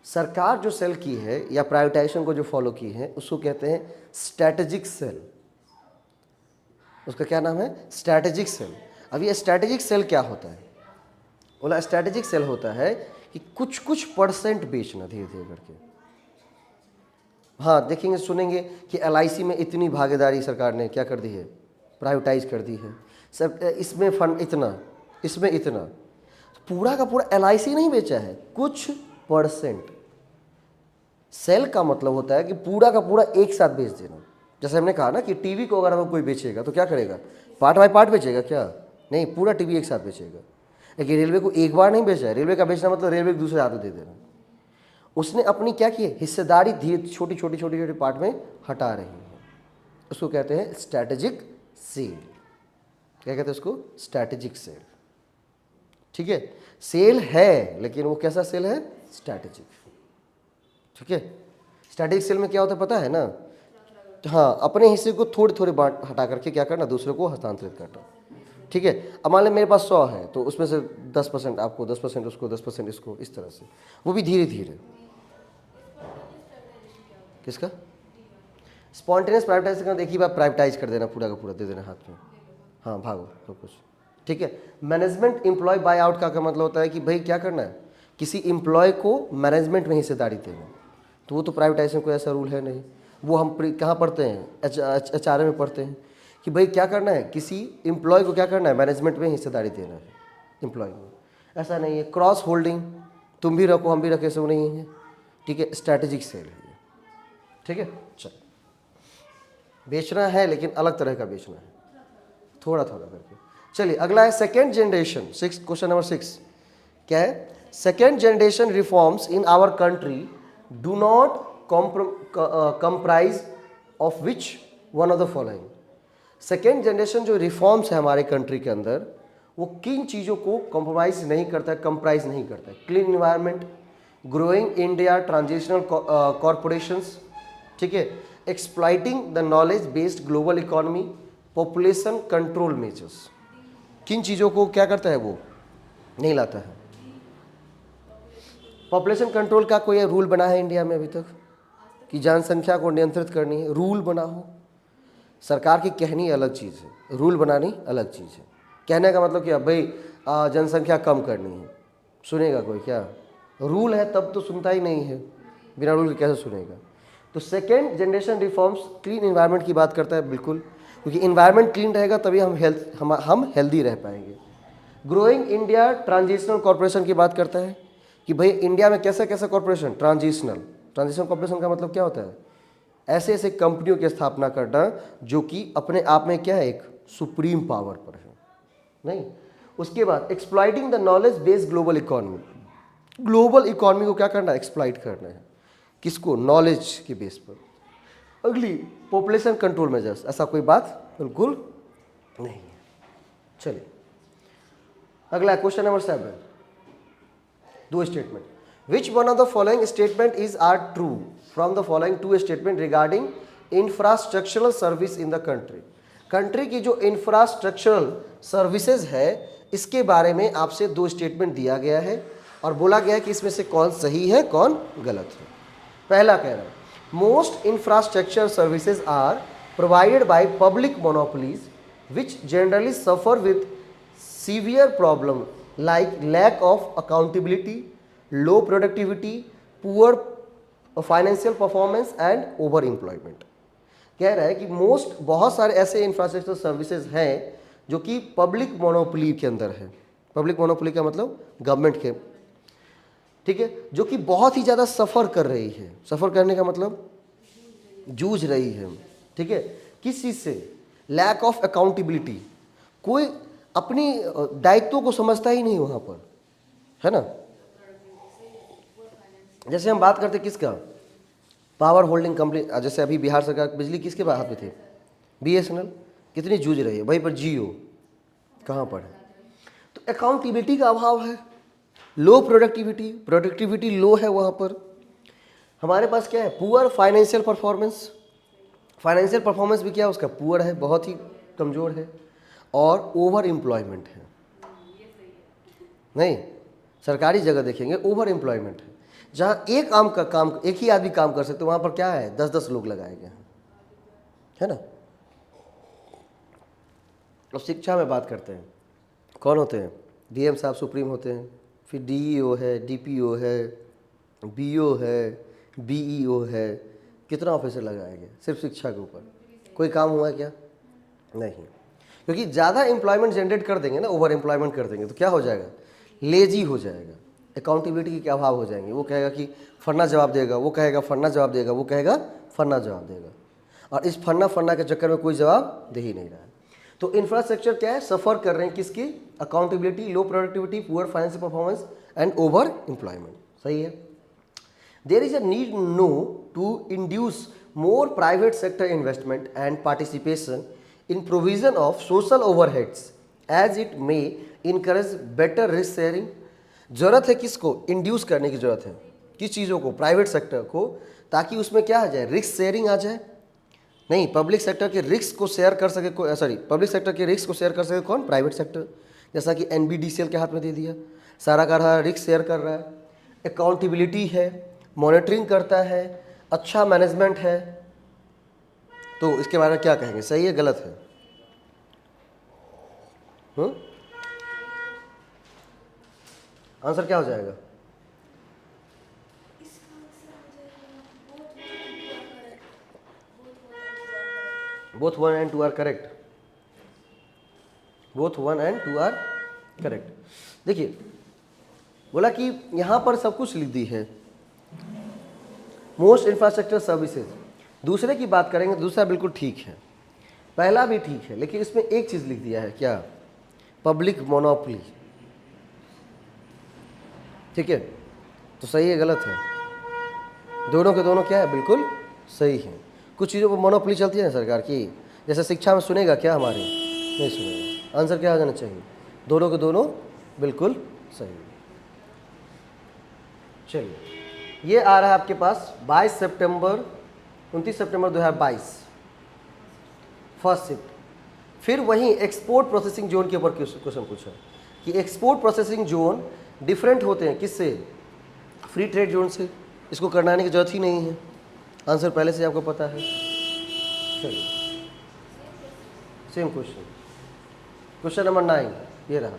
सरकार जो सेल की है या प्राइवेटाइजेशन को जो फॉलो की है उसको कहते हैं स्ट्रैटेजिक सेल। उसका क्या नाम है? Strategic sale. अब ये स्ट्रैटेजिक सेल क्या होता है? बोला स्ट्रैटेजिक सेल होता है कि कुछ कुछ परसेंट बेचना धीरे धीरे करके। हाँ, देखेंगे सुनेंगे कि LIC में इतनी भागीदारी सरकार ने क्या कर दी है, प्राइवेटाइज कर दी है, सब इसमें फंड इतना, इसमें इतना। पूरा का पूरा LIC नहीं बेचा है, कुछ परसेंट। सेल का मतलब होता है कि पूरा का पूरा एक साथ बेच देना। जैसे हमने कहा ना कि टीवी को अगर हमें कोई बेचेगा तो क्या करेगा, पार्ट बाय पार्ट बेचेगा क्या? नहीं, पूरा टीवी एक साथ बेचेगा। लेकिन रेलवे को एक बार नहीं बेचा है। रेलवे का बेचना मतलब रेलवे को दूसरे हाथ में दे देना। उसने अपनी क्या की है, हिस्सेदारी धीरे छोटी छोटी छोटी छोटी पार्ट में हटा रही है। उसको कहते हैं स्ट्रैटेजिक सेल। क्या कहते हैं उसको? स्ट्रैटेजिक सेल, ठीक है। सेल है लेकिन वो कैसा सेल है? स्ट्रैटेजिक, ठीक है। स्ट्रैटेजिक सेल में क्या होता है पता है ना? हाँ, अपने हिस्से को थोड़े थोड़े बांट हटा करके क्या करना, दूसरे को हस्तांतरित करना, ठीक है। अब मान लें मेरे पास 100 है, तो उसमें से 10% आपको, 10% उसको, 10% इसको, इस तरह से, वो भी धीरे धीरे। किसका? स्पॉन्टेनियस प्राइवेटाइजेशन का एक ही बार प्राइवेटाइज कर देना, पूरा का पूरा दे देना हाथ में, हाँ भागो सब कुछ, ठीक है। मैनेजमेंट एम्प्लॉय बाय आउट का मतलब होता है कि भाई क्या करना है, किसी एम्प्लॉय को मैनेजमेंट में हिस्सेदारी देना। तो वो तो प्राइवेटाइजेशन कोई ऐसा रूल है नहीं। वो हम कहाँ पढ़ते हैं, HRA में पढ़ते हैं कि भाई क्या करना है, किसी एम्प्लॉय को क्या करना है, मैनेजमेंट में हिस्सेदारी देना है एम्प्लॉय में। ऐसा नहीं है क्रॉस होल्डिंग, तुम भी रखो हम भी रखे, ऐसा नहीं है, ठीक है। स्ट्रैटेजिक सेल है, ठीक है। चल, बेचना है लेकिन अलग तरह का बेचना है, थोड़ा थोड़ा करके। चलिए अगला है सेकेंड जनरेशन, क्वेश्चन नंबर 6 क्या है? Second generation reforms in our country do not comprise of which one of the following. Second generation जो रिफॉर्म्स है हमारे कंट्री के अंदर, वो किन चीज़ों को कॉम्प्रोमाइज नहीं करता है, कंप्राइज नहीं करता है? Clean environment, growing India, transitional corporations, ठीक है, exploiting the knowledge based global economy, population control measures. किन चीज़ों को क्या करता है वो? नहीं लाता है। पॉपुलेशन कंट्रोल का कोई रूल बना है इंडिया में अभी तक कि जनसंख्या को नियंत्रित करनी है? रूल बना हो? सरकार की कहनी अलग चीज़ है, रूल बनानी अलग चीज़ है। कहने का मतलब क्या भाई जनसंख्या कम करनी है, सुनेगा कोई क्या? रूल है तब तो सुनता ही नहीं है, बिना रूल के कैसे सुनेगा? तो second generation reforms clean environment की बात करता है, बिल्कुल, क्योंकि इन्वायरमेंट क्लीन रहेगा तभी हम हेल्दी रह पाएंगे। ग्रोइंग इंडिया ट्रांजिशनल कॉरपोरेशन की बात करता है कि भाई इंडिया में कैसे कैसे कॉरपोरेशन, ट्रांजिशनल कॉरपोरेशन का मतलब क्या होता है? ऐसे ऐसे कंपनियों की स्थापना करना जो कि अपने आप में क्या है, एक सुप्रीम पावर पर है। नहीं, उसके बाद exploiting the knowledge based global economy. Global economy को क्या करना है? एक्सप्लॉइट करना है। किसको? नॉलेज के बेस पर। अगली पॉपुलेशन कंट्रोल मेजर्स, ऐसा कोई बात बिल्कुल नहीं है। चलिए अगला क्वेश्चन नंबर 7, दो statement. Which one of the following statement is are true from the following two statement regarding infrastructural service in the country. Country की जो इंफ्रास्ट्रक्चरल सर्विसेज है इसके बारे में आपसे दो स्टेटमेंट दिया गया है और बोला गया है कि इसमें से कौन सही है कौन गलत है। पहला कह रहा है most infrastructure services are provided by public monopolies which generally suffer with severe problem like lack of accountability, low productivity, poor financial performance and over employment. कह रहा है कि बहुत सारे ऐसे इंफ्रास्ट्रक्चर सर्विसेज हैं जो कि पब्लिक मोनोपोली के अंदर है। पब्लिक मोनोपोली का मतलब गवर्नमेंट के, ठीक है, जो कि बहुत ही ज़्यादा सफ़र कर रही है। सफ़र करने का मतलब जूझ रही है, ठीक है, किस चीज़ से? लैक ऑफ अकाउंटेबिलिटी, कोई अपनी दायित्वों को समझता ही नहीं वहाँ पर, है ना। जैसे हम बात करते किसका, पावर होल्डिंग कंपनी, जैसे अभी बिहार सरकार बिजली किसके हाथ में थी? BSNL, कितनी जूझ रही है। वहीं पर जियो कहाँ पर है? तो अकाउंटेबिलिटी का अभाव है, लो प्रोडक्टिविटी लो है वहाँ पर। हमारे पास क्या है? Poor financial performance. Financial performance भी क्या उसका? पुअर है, बहुत ही कमज़ोर है। और ओवर एम्प्लॉयमेंट है। नहीं, सरकारी जगह देखेंगे ओवर एम्प्लॉयमेंट है। जहाँ एक ही आदमी काम कर सकते, वहाँ पर क्या है? 10-10 लोग लगाए गए हैं, है ना। अब शिक्षा में बात करते हैं, कौन होते हैं? DM साहब सुप्रीम होते हैं, फिर DEO है, DPO है, BO है, BEO है। कितना ऑफिसर लगाए गए सिर्फ शिक्षा के ऊपर? कोई काम हुआ है क्या? नहीं, क्योंकि ज़्यादा एम्प्लॉयमेंट जनरेट कर देंगे ना, ओवर एम्प्लॉयमेंट कर देंगे तो क्या हो जाएगा? लेजी हो जाएगा, अकाउंटेबिलिटी के अभाव हो जाएंगे। वो कहेगा कि फन्ना जवाब देगा, वो कहेगा फन्ना जवाब देगा, वो कहेगा फन्ना जवाब देगा, और इस फन्ना के चक्कर में कोई जवाब दे ही नहीं रहा है। तो इंफ्रास्ट्रक्चर क्या है? सफ़र कर रहे हैं किसकी? Accountability, low productivity, poor financial performance and over employment. सही है। There is a need no to induce more private sector investment and participation in provision of social overheads as it may encourage better risk sharing। जरूरत है किसको? Induce करने की जरूरत है। किस चीज़ों को? प्राइवेट सेक्टर को, ताकि उसमें क्या आ जाए? रिस्क शेयरिंग आ जाए। नहीं, पब्लिक सेक्टर के रिस्क को शेयर कर सके पब्लिक सेक्टर के रिस्क को शेयर कर सके कौन? Private sector. जैसा कि NBDCL के हाथ में दे दिया, सारा का रहा रिस्क शेयर कर रहा है, अकाउंटेबिलिटी है, मॉनिटरिंग करता है, अच्छा मैनेजमेंट है। तो इसके बारे में क्या कहेंगे? सही है गलत है? आंसर क्या हो जाएगा? Both 1 and 2 are correct. Both 1 and 2 are correct. देखिए बोला कि यहां पर सब कुछ लिख दी है, मोस्ट इंफ्रास्ट्रक्चर सर्विसेज। दूसरे की बात करेंगे, दूसरा बिल्कुल ठीक है। पहला भी ठीक है, लेकिन इसमें एक चीज़ लिख दिया है, क्या? Public monopoly. ठीक है, तो सही है गलत है? दोनों के दोनों क्या है, बिल्कुल सही है। कुछ चीज़ों पर मोनोपोली चलती है ना सरकार की, जैसे शिक्षा में सुनेगा क्या हमारे? नहीं सुनेगा। आंसर क्या आ जाना चाहिए? दोनों के दोनों बिल्कुल सही। चलिए, ये आ रहा है आपके पास 29 सितंबर 2022, फर्स्ट शिफ्ट। फिर वहीं एक्सपोर्ट प्रोसेसिंग जोन के ऊपर क्वेश्चन पूछा कि एक्सपोर्ट प्रोसेसिंग जोन डिफरेंट होते हैं किससे? फ्री ट्रेड जोन से। इसको करने की जरूरत ही नहीं है, आंसर पहले से आपको पता है। चलिए, सेम क्वेश्चन, क्वेश्चन नंबर 9 ये रहा।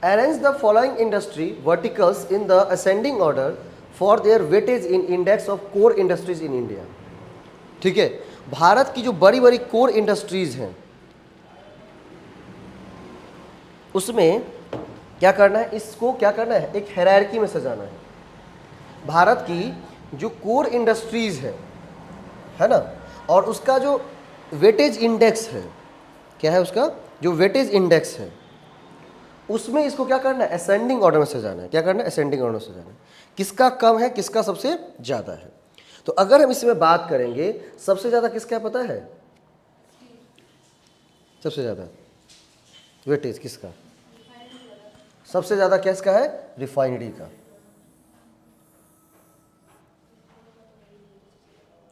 Arrange the following industry verticals in the ascending order for their weightage in index of core industries in India. ठीक है, भारत की जो बड़ी बड़ी कोर इंडस्ट्रीज हैं उसमें क्या करना है, इसको क्या करना है, एक हायरार्की में सजाना है। भारत की जो कोर इंडस्ट्रीज है ना, और उसका जो वेटेज इंडेक्स है, क्या है उसका जो वेटेज इंडेक्स है, उसमें इसको क्या करना है, असेंडिंग ऑर्डर में सजाना है। क्या करना है, असेंडिंग ऑर्डर में सजाना है। किसका कम है, किसका सबसे ज़्यादा है। तो अगर हम इसमें बात करेंगे, सबसे ज़्यादा किसका पता है? सबसे ज़्यादा वेटेज किसका? सबसे ज़्यादा किसका है? रिफाइनरी का।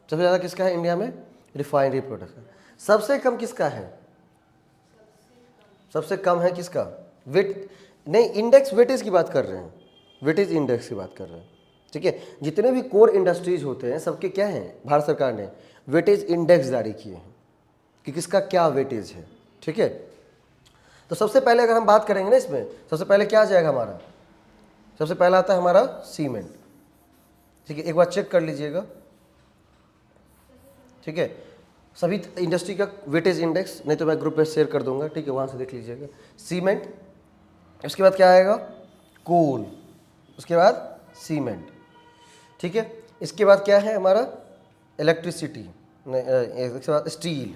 सबसे ज़्यादा किसका है इंडिया में? रिफाइनरी प्रोडक्ट का। सबसे कम किसका है? सबसे कम है किसका? वेट नहीं, इंडेक्स वेटेज की बात कर रहे हैं, वेटेज इंडेक्स की बात कर रहे हैं। ठीक है, जितने भी कोर इंडस्ट्रीज होते हैं सबके क्या हैं, भारत सरकार ने वेटेज इंडेक्स जारी किए हैं कि किसका क्या वेटेज है। ठीक है, तो सबसे पहले अगर हम बात करेंगे ना इसमें, सबसे पहले क्या आ जाएगा हमारा? सबसे पहला आता है हमारा सीमेंट। ठीक है, एक बार चेक कर लीजिएगा। ठीक है, सभी इंडस्ट्री का वेटेज इंडेक्स, नहीं तो मैं ग्रुप पे शेयर कर दूंगा। ठीक है, वहाँ से देख लीजिएगा। सीमेंट, उसके बाद क्या आएगा? कोल, उसके बाद सीमेंट। ठीक है, इसके बाद क्या है हमारा? इलेक्ट्रिसिटी, इसके बाद स्टील,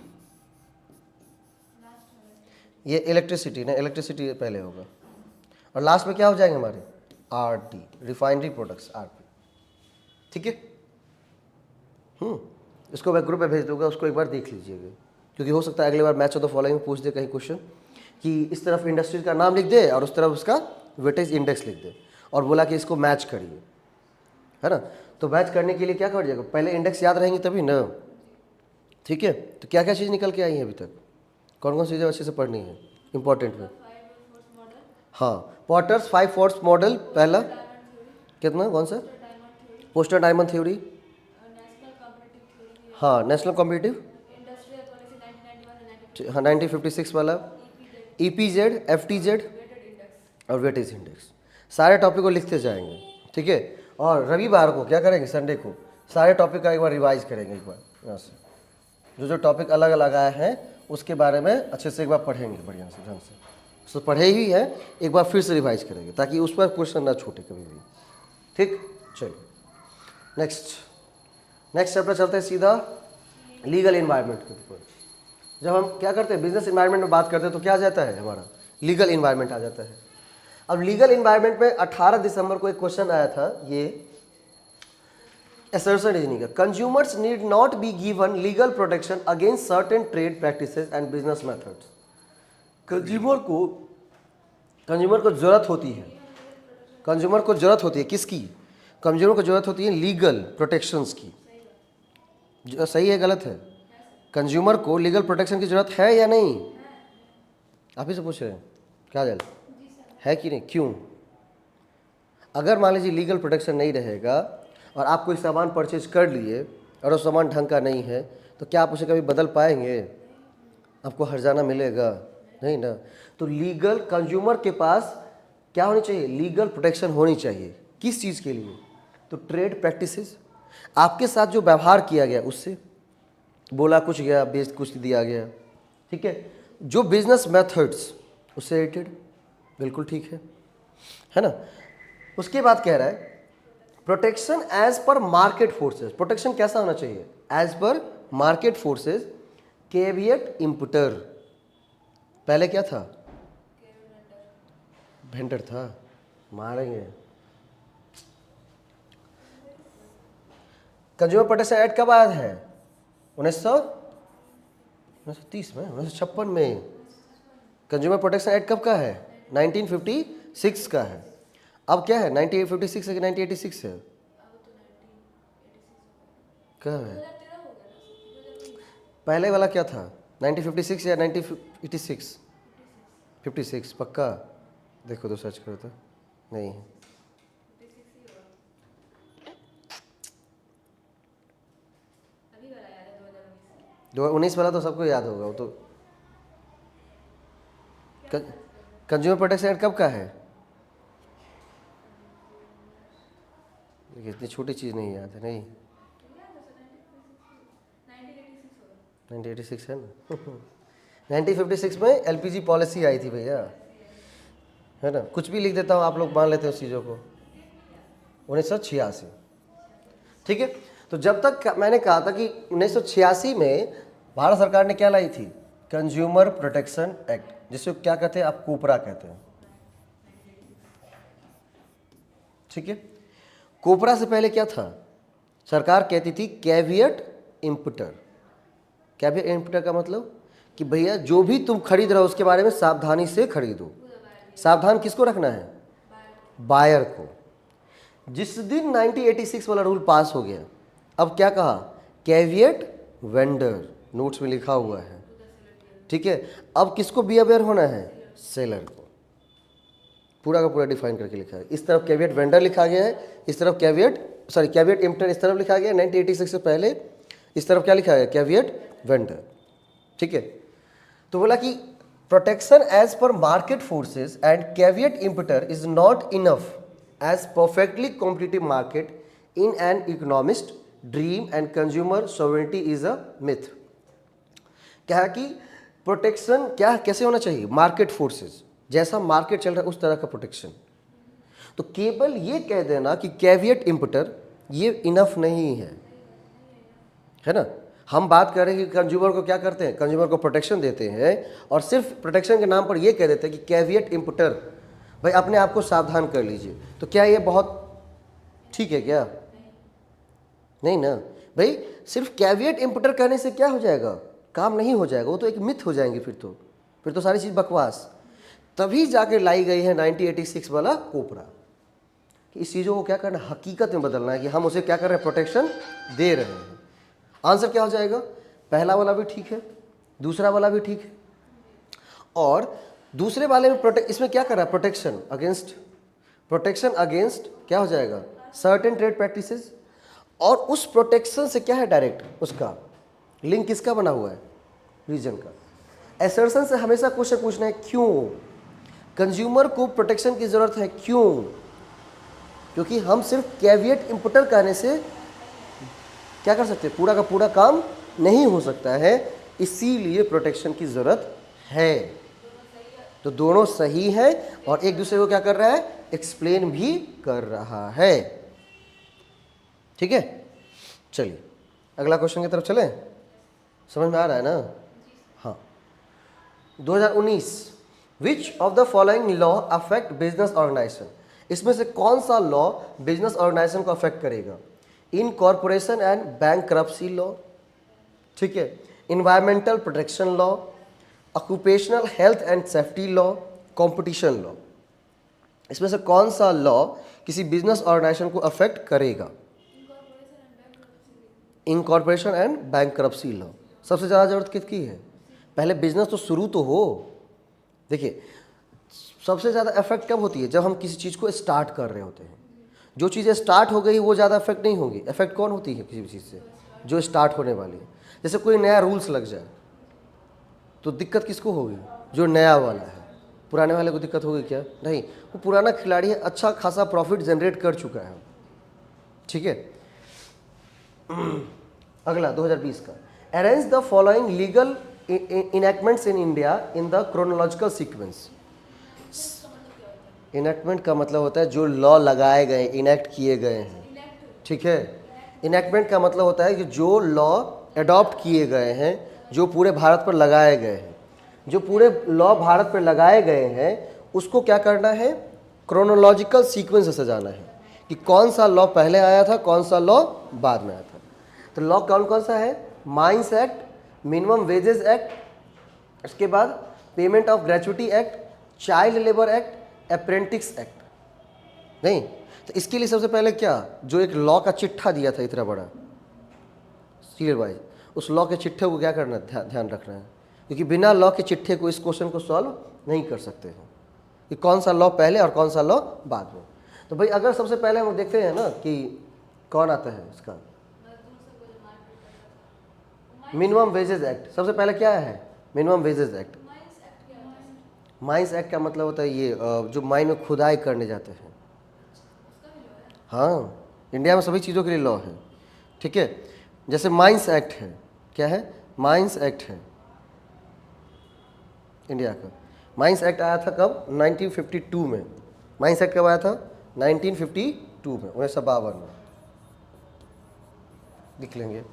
ये इलेक्ट्रिसिटी ना, इलेक्ट्रिसिटी पहले होगा, और लास्ट में क्या हो जाएंगे हमारे? RT, refinery products, RP. ठीक है, इसको मैं ग्रुप में भेज दूंगा, उसको एक बार देख लीजिएगा, क्योंकि हो सकता है अगली बार मैच ऑफ द फॉलोइंग में पूछ दे कहीं क्वेश्चन कि इस तरफ इंडस्ट्रीज का नाम लिख दे और उस तरफ उसका वेटेज इंडेक्स लिख दे और बोला कि इसको मैच करिए, है ना। तो मैच करने के लिए क्या कर जाएगा, पहले इंडेक्स याद रहेंगे तभी ना। ठीक है, तो क्या क्या चीज़ निकल के आई है अभी तक, कौन कौन सी चीज़ें अच्छे से पढ़नी है इंपॉर्टेंट में? हाँ, पॉटर्स 5 फोर्स मॉडल पहला, कितना, कौन सा? पोस्टर डायमंड थ्योरी, हाँ, नेशनल कॉम्पिटिटिव, हाँ 1956 वाला, EPZ, FTZ और वेटेज इंडेक्स। सारे टॉपिक को लिखते जाएंगे। ठीक है, और रविवार को क्या करेंगे, संडे को सारे टॉपिक का एक बार रिवाइज करेंगे। एक बार यहाँ से जो जो टॉपिक अलग अलग आए हैं उसके बारे में अच्छे से एक बार पढ़ेंगे, बढ़िया से ढंग से। तो पढ़े ही है, एक बार फिर से रिवाइज करेंगे ताकि उस पर क्वेश्चन ना छूटे कभी भी। ठीक, चलिए नेक्स्ट चैप्टर चलते हैं सीधा लीगल इन्वायरमेंट के ऊपर। जब हम क्या करते हैं, बिजनेस इन्वायरमेंट में बात करते हैं तो क्या आ जाता है हमारा, लीगल इन्वायरमेंट आ जाता है। अब लीगल इन्वायरमेंट में 18 दिसंबर को एक क्वेश्चन आया था, ये assertion रीजनिंग का, consumers need not be given legal protection against certain trade practices and business methods. Consumer को जरूरत होती है, कंज्यूमर को जरूरत होती है किसकी, कंज्यूमर को जरूरत होती है लीगल प्रोटेक्शंस की। सही है गलत है? कंज्यूमर को लीगल प्रोटेक्शन की जरूरत है या नहीं? आप ही से पूछ रहे हैं क्या जल है कि नहीं, क्यों? अगर मान लीजिए लीगल प्रोटेक्शन नहीं रहेगा और आप कोई सामान परचेज कर लिए और वो सामान ढंग का नहीं है तो क्या आप उसे कभी बदल पाएंगे? आपको हर्जाना मिलेगा नहीं ना। तो लीगल कंज्यूमर के पास क्या होनी चाहिए, लीगल प्रोटेक्शन होनी चाहिए। किस चीज़ के लिए? तो ट्रेड प्रैक्टिसेस, आपके साथ जो व्यवहार किया गया उससे, बोला कुछ गया बेच कुछ दिया गया। ठीक है, जो बिजनेस मेथड्स उससे रिलेटेड, बिल्कुल ठीक है ना। उसके बाद कह रहा है protection as per market forces. Protection कैसा होना चाहिए? As per market forces caveat इंपुटर, पहले क्या था? वेंडर था। मारेंगे। कंज्यूमर प्रोटेक्शन एक्ट कब आया है? 1930 में, 1956 में। कंज्यूमर प्रोटेक्शन एक्ट कब का है? 1956 का है। अब क्या है, 1956 है कि 1986 है? क्या है? पहले वाला क्या था, 1956 या 1986? 56 पक्का? देखो तो सर्च करो तो, नहीं है। 2019 वाला तो सबको याद होगा वो तो। कंज्यूमर प्रोटेक्शन एक्ट कब का है? देखिए इतनी छोटी चीज़ नहीं याद है, नहीं 1986 है ना। 1956 में एलपीजी पॉलिसी आई थी भैया, है ना। कुछ भी लिख देता हूँ, आप लोग मान लेते हो उस चीज़ों को। 1986, ठीक है। तो जब तक मैंने कहा था कि 1986 में भारत सरकार ने क्या लाई थी? कंज्यूमर प्रोटेक्शन एक्ट, जिसको क्या कहते हैं आप? कोपरा कहते हैं, ठीक है। कोपरा से पहले क्या था? सरकार कहती थी कैविएट इंपुटर। कैविएट इंपुटर का मतलब कि भैया जो भी तुम खरीद रहे हो उसके बारे में सावधानी से खरीदो। सावधान किसको रखना है? बायर को। जिस दिन 1986 वाला रूल पास हो गया, अब क्या कहा? कैविएट वेंडर, नोट्स में लिखा हुआ है, ठीक है। अब किसको बी अवेयर होना है? सेलर को। पूरा का पूरा डिफाइन करके लिखा है। इस तरफ कैविएट वेंडर लिखा गया है, इस तरफ कैविएट इंपुटर इस तरफ लिखा गया है 1986 से पहले। इस तरफ क्या लिखा है? कैविएट वेंडर, ठीक है। तो बोला कि protection as per market forces and caveat emptor is not enough as perfectly competitive market in an economist dream and consumer sovereignty is a myth. क्या है कि प्रोटेक्शन क्या कैसे होना चाहिए? मार्केट फोर्सेस, जैसा मार्केट चल रहा है उस तरह का प्रोटेक्शन। तो केवल ये कह देना कि कैविएट इंपुटर, ये इनफ नहीं है ना। हम बात कर रहे हैं कि कंज्यूमर को क्या करते हैं? कंज्यूमर को प्रोटेक्शन देते हैं, और सिर्फ प्रोटेक्शन के नाम पर ये कह देते हैं कि कैविएट इंपुटर, भाई अपने आप को सावधान कर लीजिए। तो क्या ये बहुत ठीक है क्या? नहीं ना भाई। सिर्फ कैविएट इंपुटर कहने से क्या हो जाएगा? काम नहीं हो जाएगा, वो तो एक मिथ हो जाएंगे फिर तो सारी चीज़ बकवास। तभी जाकर लाई गई है 1986 वाला कोपरा, कि इस चीज़ों को क्या करना है? हकीकत में बदलना है कि हम उसे क्या कर रहे हैं? प्रोटेक्शन दे रहे हैं। आंसर क्या हो जाएगा? पहला वाला भी ठीक है, दूसरा वाला भी ठीक है, और दूसरे वाले में इसमें क्या कर रहा है? प्रोटेक्शन अगेंस्ट क्या हो जाएगा? Certain trade practices. और उस प्रोटेक्शन से क्या है? डायरेक्ट उसका लिंक किसका बना हुआ है? रीजन का। एसर्शन से हमेशा क्वेश्चन पूछना है, क्यों कंज्यूमर को प्रोटेक्शन की जरूरत है? क्यों? क्योंकि हम सिर्फ कैविएट इंपुटर कहने से क्या कर सकते? पूरा का पूरा काम नहीं हो सकता है, इसीलिए प्रोटेक्शन की जरूरत है। तो दोनों सही है, और एक दूसरे को क्या कर रहा है? एक्सप्लेन भी कर रहा है, ठीक है। चलिए अगला क्वेश्चन की तरफ चलें। समझ में आ रहा है ना? हाँ। 2019, which of the following law affect business organisation? इसमें से कौन सा लॉ बिजनेस ऑर्गेनाइजेशन को अफेक्ट करेगा? इनकॉर्पोरेशन एंड बैंकरप्सी लॉ, ठीक है, environmental protection law, occupational health and safety law, competition law. इसमें से कौन सा लॉ किसी बिजनेस ऑर्गेनाइजेशन को अफेक्ट करेगा? Incorporation and bankruptcy law. सबसे ज़्यादा जरूरत किसकी है? पहले बिजनेस तो शुरू तो हो। देखिए सबसे ज़्यादा इफेक्ट कब होती है? जब हम किसी चीज़ को स्टार्ट कर रहे होते हैं। जो चीज़ें स्टार्ट हो गई वो ज़्यादा इफेक्ट नहीं होगी। इफेक्ट कौन होती है किसी भी चीज़ से? जो स्टार्ट होने वाली है। जैसे कोई नया रूल्स लग जाए तो दिक्कत किसको होगी? जो नया वाला है। पुराने वाले को दिक्कत होगी क्या? नहीं, वो पुराना खिलाड़ी है, अच्छा खासा प्रॉफिट जनरेट कर चुका है, ठीक है। अगला 2020 का, arrange the following legal enactments in India in the chronological sequence. Enactment का मतलब होता है जो लॉ लगाए गए, इनैक्ट किए गए हैं, ठीक है। इनैक्टमेंट का मतलब होता है कि जो लॉ अडॉप्ट किए गए हैं जो पूरे भारत पर लगाए गए हैं, जो पूरे लॉ भारत पर लगाए गए हैं उसको क्या करना है, क्रोनोलॉजिकल सीक्वेंस से सजाना है कि कौन सा लॉ पहले आया था, कौन सा लॉ बाद में आया था। तो लॉ कौन कौन सा है, mines act, minimum wages act, उसके बाद payment of gratuity act, child labour act, apprentice act. नहीं तो इसके लिए सबसे पहले क्या, जो एक लॉ का चिट्ठा दिया था इतना बड़ा सीरियल वाइज, उस लॉ के चिट्ठे को क्या करना है, ध्यान रखना है, क्योंकि बिना लॉ के चिट्ठे को इस क्वेश्चन को सॉल्व नहीं कर सकते हैं कि कौन सा लॉ पहले और कौन सा लॉ बाद में। तो भाई अगर सबसे पहले हम देखते हैं ना कि कौन आता है इसका, मिनिमम वेजेस एक्ट। सबसे पहले क्या है, minimum wages act. Mines act का मतलब होता है ये जो माइन में खुदाई करने जाते हैं। हाँ, इंडिया में सभी चीज़ों के लिए लॉ है, ठीक है। जैसे माइंस एक्ट है, क्या है, माइंस एक्ट है इंडिया का। माइंस एक्ट आया था कब, 1952 में। माइंस एक्ट कब आया था, 1952 में, 1952 में, लिख लेंगे।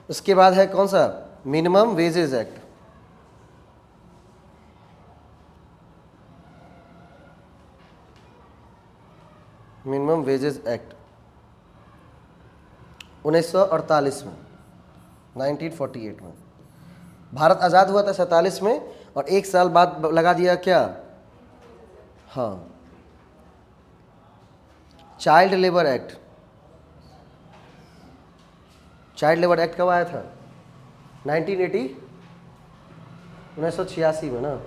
उसके बाद है कौन सा, minimum wages act. Minimum wages act 1948 में, 1948 में। भारत आज़ाद हुआ था 47 में, और एक साल बाद लगा दिया क्या, हाँ, child labour act. Child labour act कब आया था, 1980, 1986 में ना।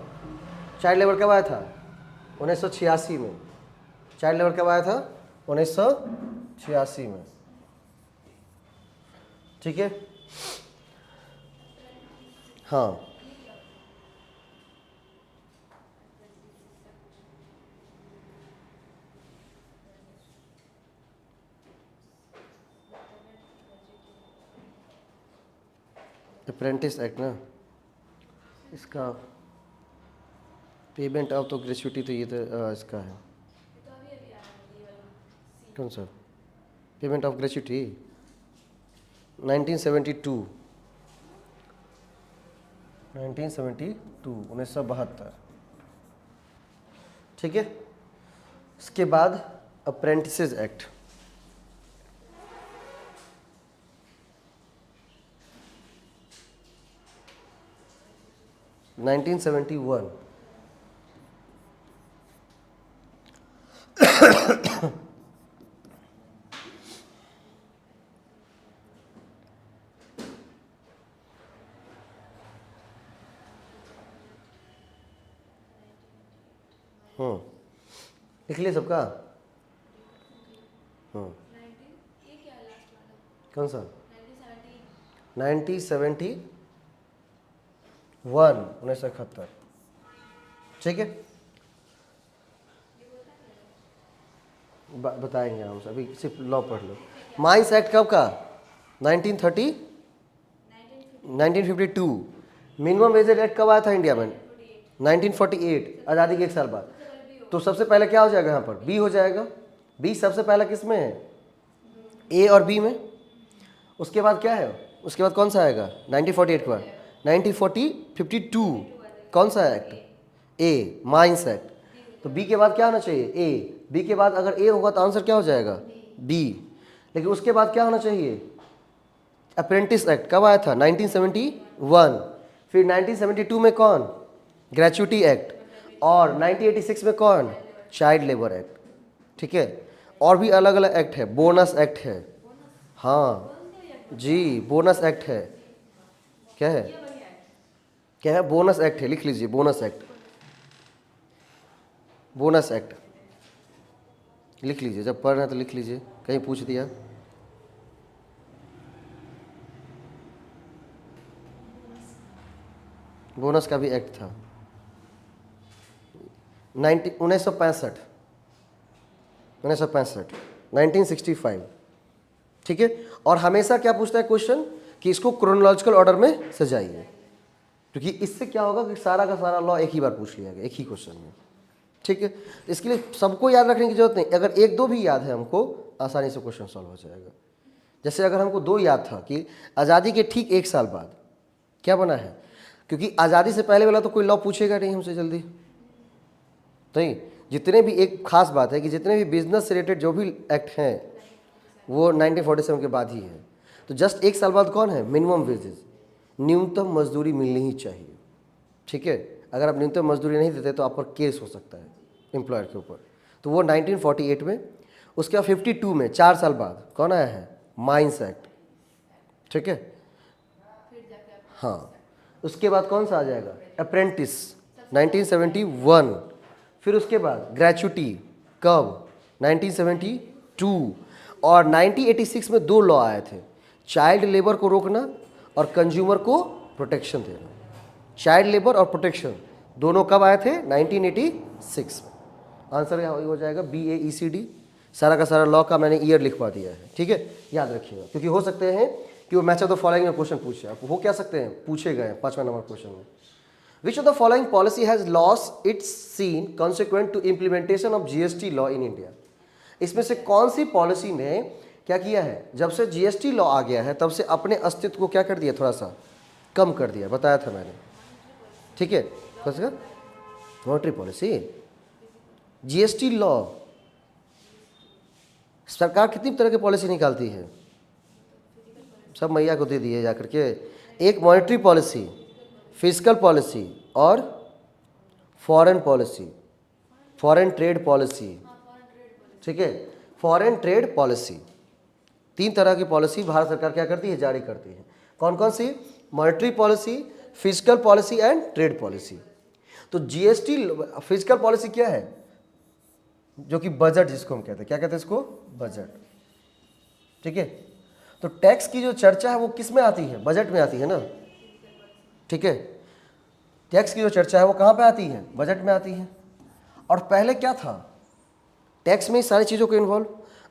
चाइल्ड लेबर कब आया था, 1986 में। चाइल्ड लेबर कब आया था, 1986 में, ठीक है। हाँ, अप्रेंटिस एक्ट ना, इसका पेमेंट ऑफ तो ग्रेचुइटी तो ये तो इसका है, कौन सा, पेमेंट ऑफ ग्रेचुइटी 1972, 1972, ठीक है। इसके बाद अप्रेंटिसेस एक्ट, नाइनटीन 1971। लिख लिया सबका, कौन सा, 1971, 1971, ठीक है। बताएंगे हम, अभी सिर्फ लॉ पढ़ लो। माइंस एक्ट कब का, 1930, 1952। मिनिमम वेज एक्ट कब आया था इंडिया में, 1948, आज़ादी के एक साल बाद। तो सबसे पहले क्या हो जाएगा यहाँ पर, बी हो जाएगा। बी सबसे पहला किस में है, ए और बी में। उसके बाद क्या है, उसके बाद कौन सा आएगा, 1948 के बाद 1952 कौन सा एक्ट, ए, माइंस एक्ट। तो बी के बाद क्या होना चाहिए, ए। बी के बाद अगर ए होगा तो आंसर क्या हो जाएगा, बी। लेकिन उसके बाद क्या होना चाहिए, अप्रेंटिस एक्ट कब आया था, 1971। फिर 1972 में कौन, ग्रेचुइटी एक्ट। और 1986 में कौन, चाइल्ड लेबर एक्ट, ठीक है। और भी अलग अलग एक्ट है, बोनस एक्ट है, हाँ जी, बोनस एक्ट है। क्या है, क्या है, बोनस एक्ट है, लिख लीजिए, बोनस एक्ट, बोनस एक्ट लिख लीजिए, जब पढ़ रहे हैं तो लिख लीजिए, कहीं पूछ दिया। बोनस का भी एक्ट था, 1965, 1965, ठीक है। और हमेशा क्या पूछता है क्वेश्चन कि इसको क्रोनोलॉजिकल ऑर्डर में सजाइए, क्योंकि इससे क्या होगा कि सारा का सारा लॉ एक ही बार पूछ लिया गया, एक ही क्वेश्चन में, ठीक है। इसके लिए सबको याद रखने की जरूरत नहीं, अगर एक दो भी याद है हमको आसानी से क्वेश्चन सॉल्व हो जाएगा। जैसे अगर हमको दो याद था कि आज़ादी के ठीक एक साल बाद क्या बना है? क्योंकि आज़ादी से पहले वाला तो कोई लॉ पूछेगा नहीं हमसे जल्दी, नहीं। जितने भी, एक खास बात है कि जितने भी बिजनेस से रिलेटेड जो भी एक्ट हैं वो 1947 के बाद ही है। तो जस्ट एक साल बाद कौन है? मिनिमम वेजेस, न्यूनतम मजदूरी मिलनी ही चाहिए, ठीक है। अगर आप न्यूनतम मजदूरी नहीं देते तो आप पर केस हो सकता है एम्प्लॉयर के ऊपर। तो वो 1948 में। उसके बाद 52 में 4 साल बाद कौन आया है? माइंस एक्ट, ठीक है। हाँ, उसके बाद कौन सा आ जाएगा? अप्रेंटिस, 1971। फिर उसके बाद ग्रेचुटी, कब? 1972। और 1986 में 2 लॉ आए थे, चाइल्ड लेबर को रोकना और कंज्यूमर को प्रोटेक्शन देना। चाइल्ड लेबर और प्रोटेक्शन दोनों कब आए थे? 1986 में। आंसर हो जाएगा BAECD। सारा का सारा लॉ का मैंने ईयर लिखवा दिया है, ठीक है, याद रखिएगा। क्योंकि हो सकते हैं कि वो मैच ऑफ द फॉलोइंग में क्वेश्चन पूछे, आप हो क्या सकते हैं, पूछे गए 5वां नंबर क्वेश्चन में। Which of the following policy has lost its sheen consequent to implementation of GST law in India? इसमें से कौन सी पॉलिसी ने क्या किया है? जब से GST लॉ आ गया है तब से अपने अस्तित्व को क्या कर दिया? थोड़ा सा कम कर दिया, बताया था मैंने, ठीक है। कैसे? Monetary policy, GST law. सरकार कितनी तरह की पॉलिसी निकालती है? सब मैया को दे दिए जा करके। एक मॉनेटरी पॉलिसी, फिजिकल पॉलिसी और foreign policy, foreign trade policy, ठीक है। फॉरेन ट्रेड पॉलिसी, 3 तरह की पॉलिसी भारत सरकार क्या करती है? जारी करती है। कौन कौन सी? Monetary policy, physical policy and trade policy. तो GST फिजिकल पॉलिसी क्या है? जो कि बजट जिसको हम कहते हैं, क्या कहते हैं इसको? बजट, ठीक है। तो टैक्स की जो चर्चा है वो किस में आती है? बजट में आती है ना, ठीक है। टैक्स की जो चर्चा है वो कहाँ पे आती है? बजट में आती है। और पहले क्या था? टैक्स में ही सारी चीज़ों को इन्वॉल्व।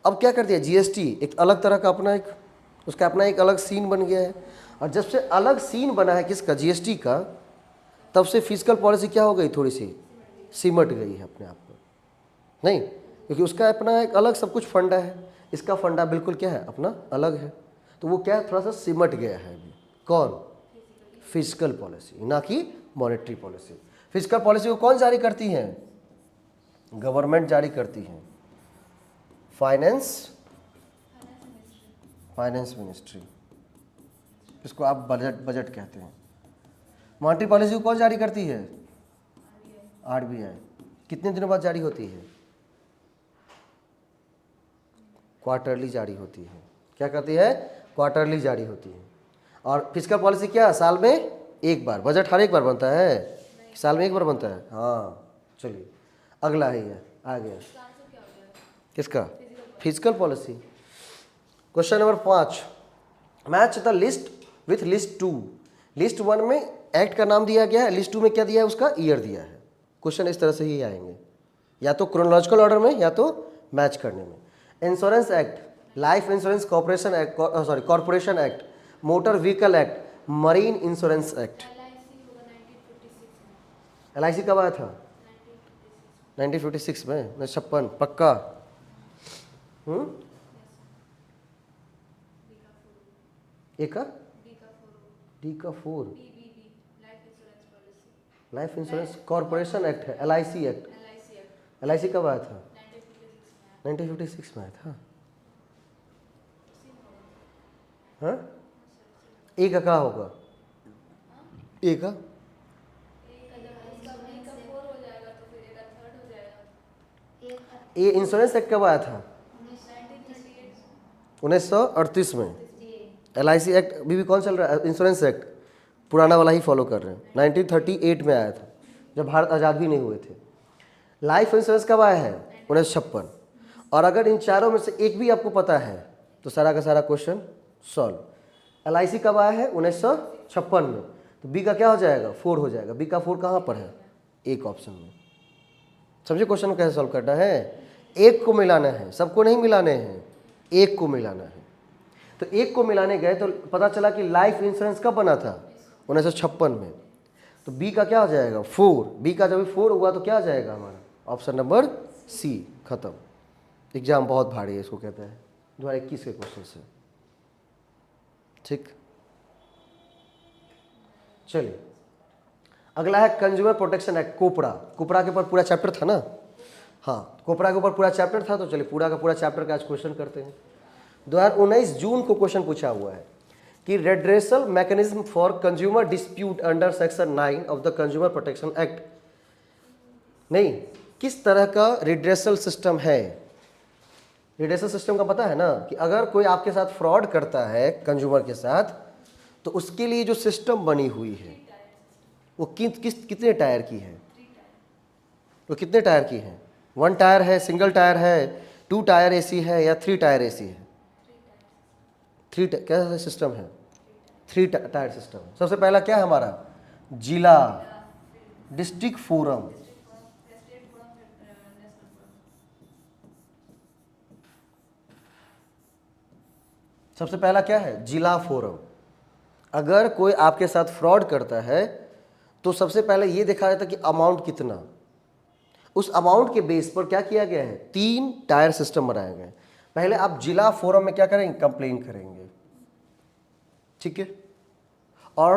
अब क्या कर दिया? GST एक अलग तरह का अपना एक, उसका अपना एक अलग सीन बन गया है। और जब से अलग सीन बना है किसका? GST का, तब से फिजिकल पॉलिसी क्या हो गई? थोड़ी सी सिमट गई है अपने आप में, नहीं, क्योंकि उसका अपना एक अलग सब कुछ फंडा है, इसका फंडा बिल्कुल क्या है? अपना अलग है। तो वो क्या है? थोड़ा सा सिमट गया है अभी। कौन? फिजिकल पॉलिसी, ना कि मॉनेटरी पॉलिसी। फिजिकल पॉलिसी को कौन जारी करती है? गवर्नमेंट जारी करती है। फाइनेंस, फाइनेंस मिनिस्ट्री, इसको आप बजट कहते हैं। मॉनेटरी पॉलिसी को कौन जारी करती है? RBI। कितने दिनों बाद जारी होती है? क्वार्टरली जारी होती है। क्या करती है? क्वार्टरली जारी होती है। और फिजिकल पॉलिसी क्या? साल में एक बार। बजट हर एक बार बनता है, साल में एक बार बनता है। हाँ, चलिए अगला है, ये आ गया किसका? Physical policy. Question number 5, match the list with list 2। List 1 में एक्ट का नाम दिया गया है, लिस्ट 2 में क्या दिया है? उसका ईयर दिया है। क्वेश्चन इस तरह से ही आएंगे, या तो क्रोनोलॉजिकल ऑर्डर में या तो मैच करने में। Insurance act, life insurance corporation act, sorry corporation act, motor vehicle act, marine insurance act. LIC कब आया था? 1956 में, 56 पक्का। एक का डी का 4 लाइफ इंश्योरेंस कॉर्पोरेशन एक्ट है, LIC एक्ट। LIC कब आया था? 1956 में आया था। हाँ, ए का क्या होगा? ए का ए इंश्योरेंस एक्ट कब आया था? 1938 में। LIC एक्ट अभी भी कौन चल रहा है? इंश्योरेंस एक्ट पुराना वाला ही फॉलो कर रहे हैं। 1938 में आया था, जब भारत आज़ाद भी नहीं हुए थे। लाइफ इंश्योरेंस कब आया है? 1956। और अगर इन चारों में से एक भी आपको पता है तो सारा का सारा क्वेश्चन सॉल्व। LIC कब आया है? 1956 में। तो बी का क्या हो जाएगा? 4 हो जाएगा। बी का 4 कहाँ पर है? एक ऑप्शन में। समझे क्वेश्चन को कैसे सॉल्व करना है? एक को मिलाना है, सबको नहीं मिलाने हैं, एक को मिलाना है। तो एक को मिलाने गए तो पता चला कि लाइफ इंश्योरेंस कब बना था? 1956 में। तो बी का क्या हो जाएगा? 4। बी का जब 4 हुआ तो क्या आ जाएगा हमारा? Option number C. खत्म। एग्जाम बहुत भारी है, इसको कहते हैं 2021 के क्वेश्चन से, ठीक। चलिए अगला है कंज्यूमर प्रोटेक्शन एक्ट, कोपड़ा। कोपड़ा के ऊपर पूरा चैप्टर था ना, हाँ कोपड़ा के ऊपर पूरा चैप्टर था। तो चलिए पूरा का पूरा चैप्टर का आज क्वेश्चन करते हैं। 2019 जून को क्वेश्चन पूछा हुआ है कि redressal mechanism for consumer dispute under section 9 of the consumer protection act, नहीं किस तरह का रिड्रेसल सिस्टम है। रिड्रेसल सिस्टम का पता है ना कि अगर कोई आपके साथ फ्रॉड करता है कंज्यूमर के साथ, तो उसके लिए जो सिस्टम बनी हुई है वो कितने टायर की है, वो कितने टायर की है, 1 टायर है, सिंगल टायर है, 2 टायर एसी है या 3 टायर एसी है। 3 क्या सिस्टम है, 3 टायर सिस्टम है। सबसे पहला क्या है हमारा, जिला, डिस्ट्रिक्ट फोरम, सबसे पहला क्या है, जिला फोरम। अगर कोई आपके साथ फ्रॉड करता है तो सबसे पहले ये देखा जाता है कि अमाउंट कितना, उस अमाउंट के बेस पर क्या किया गया है, 3 टायर सिस्टम बनाए गए। पहले आप जिला फोरम में क्या करेंगे, कंप्लेन करेंगे, ठीक है। और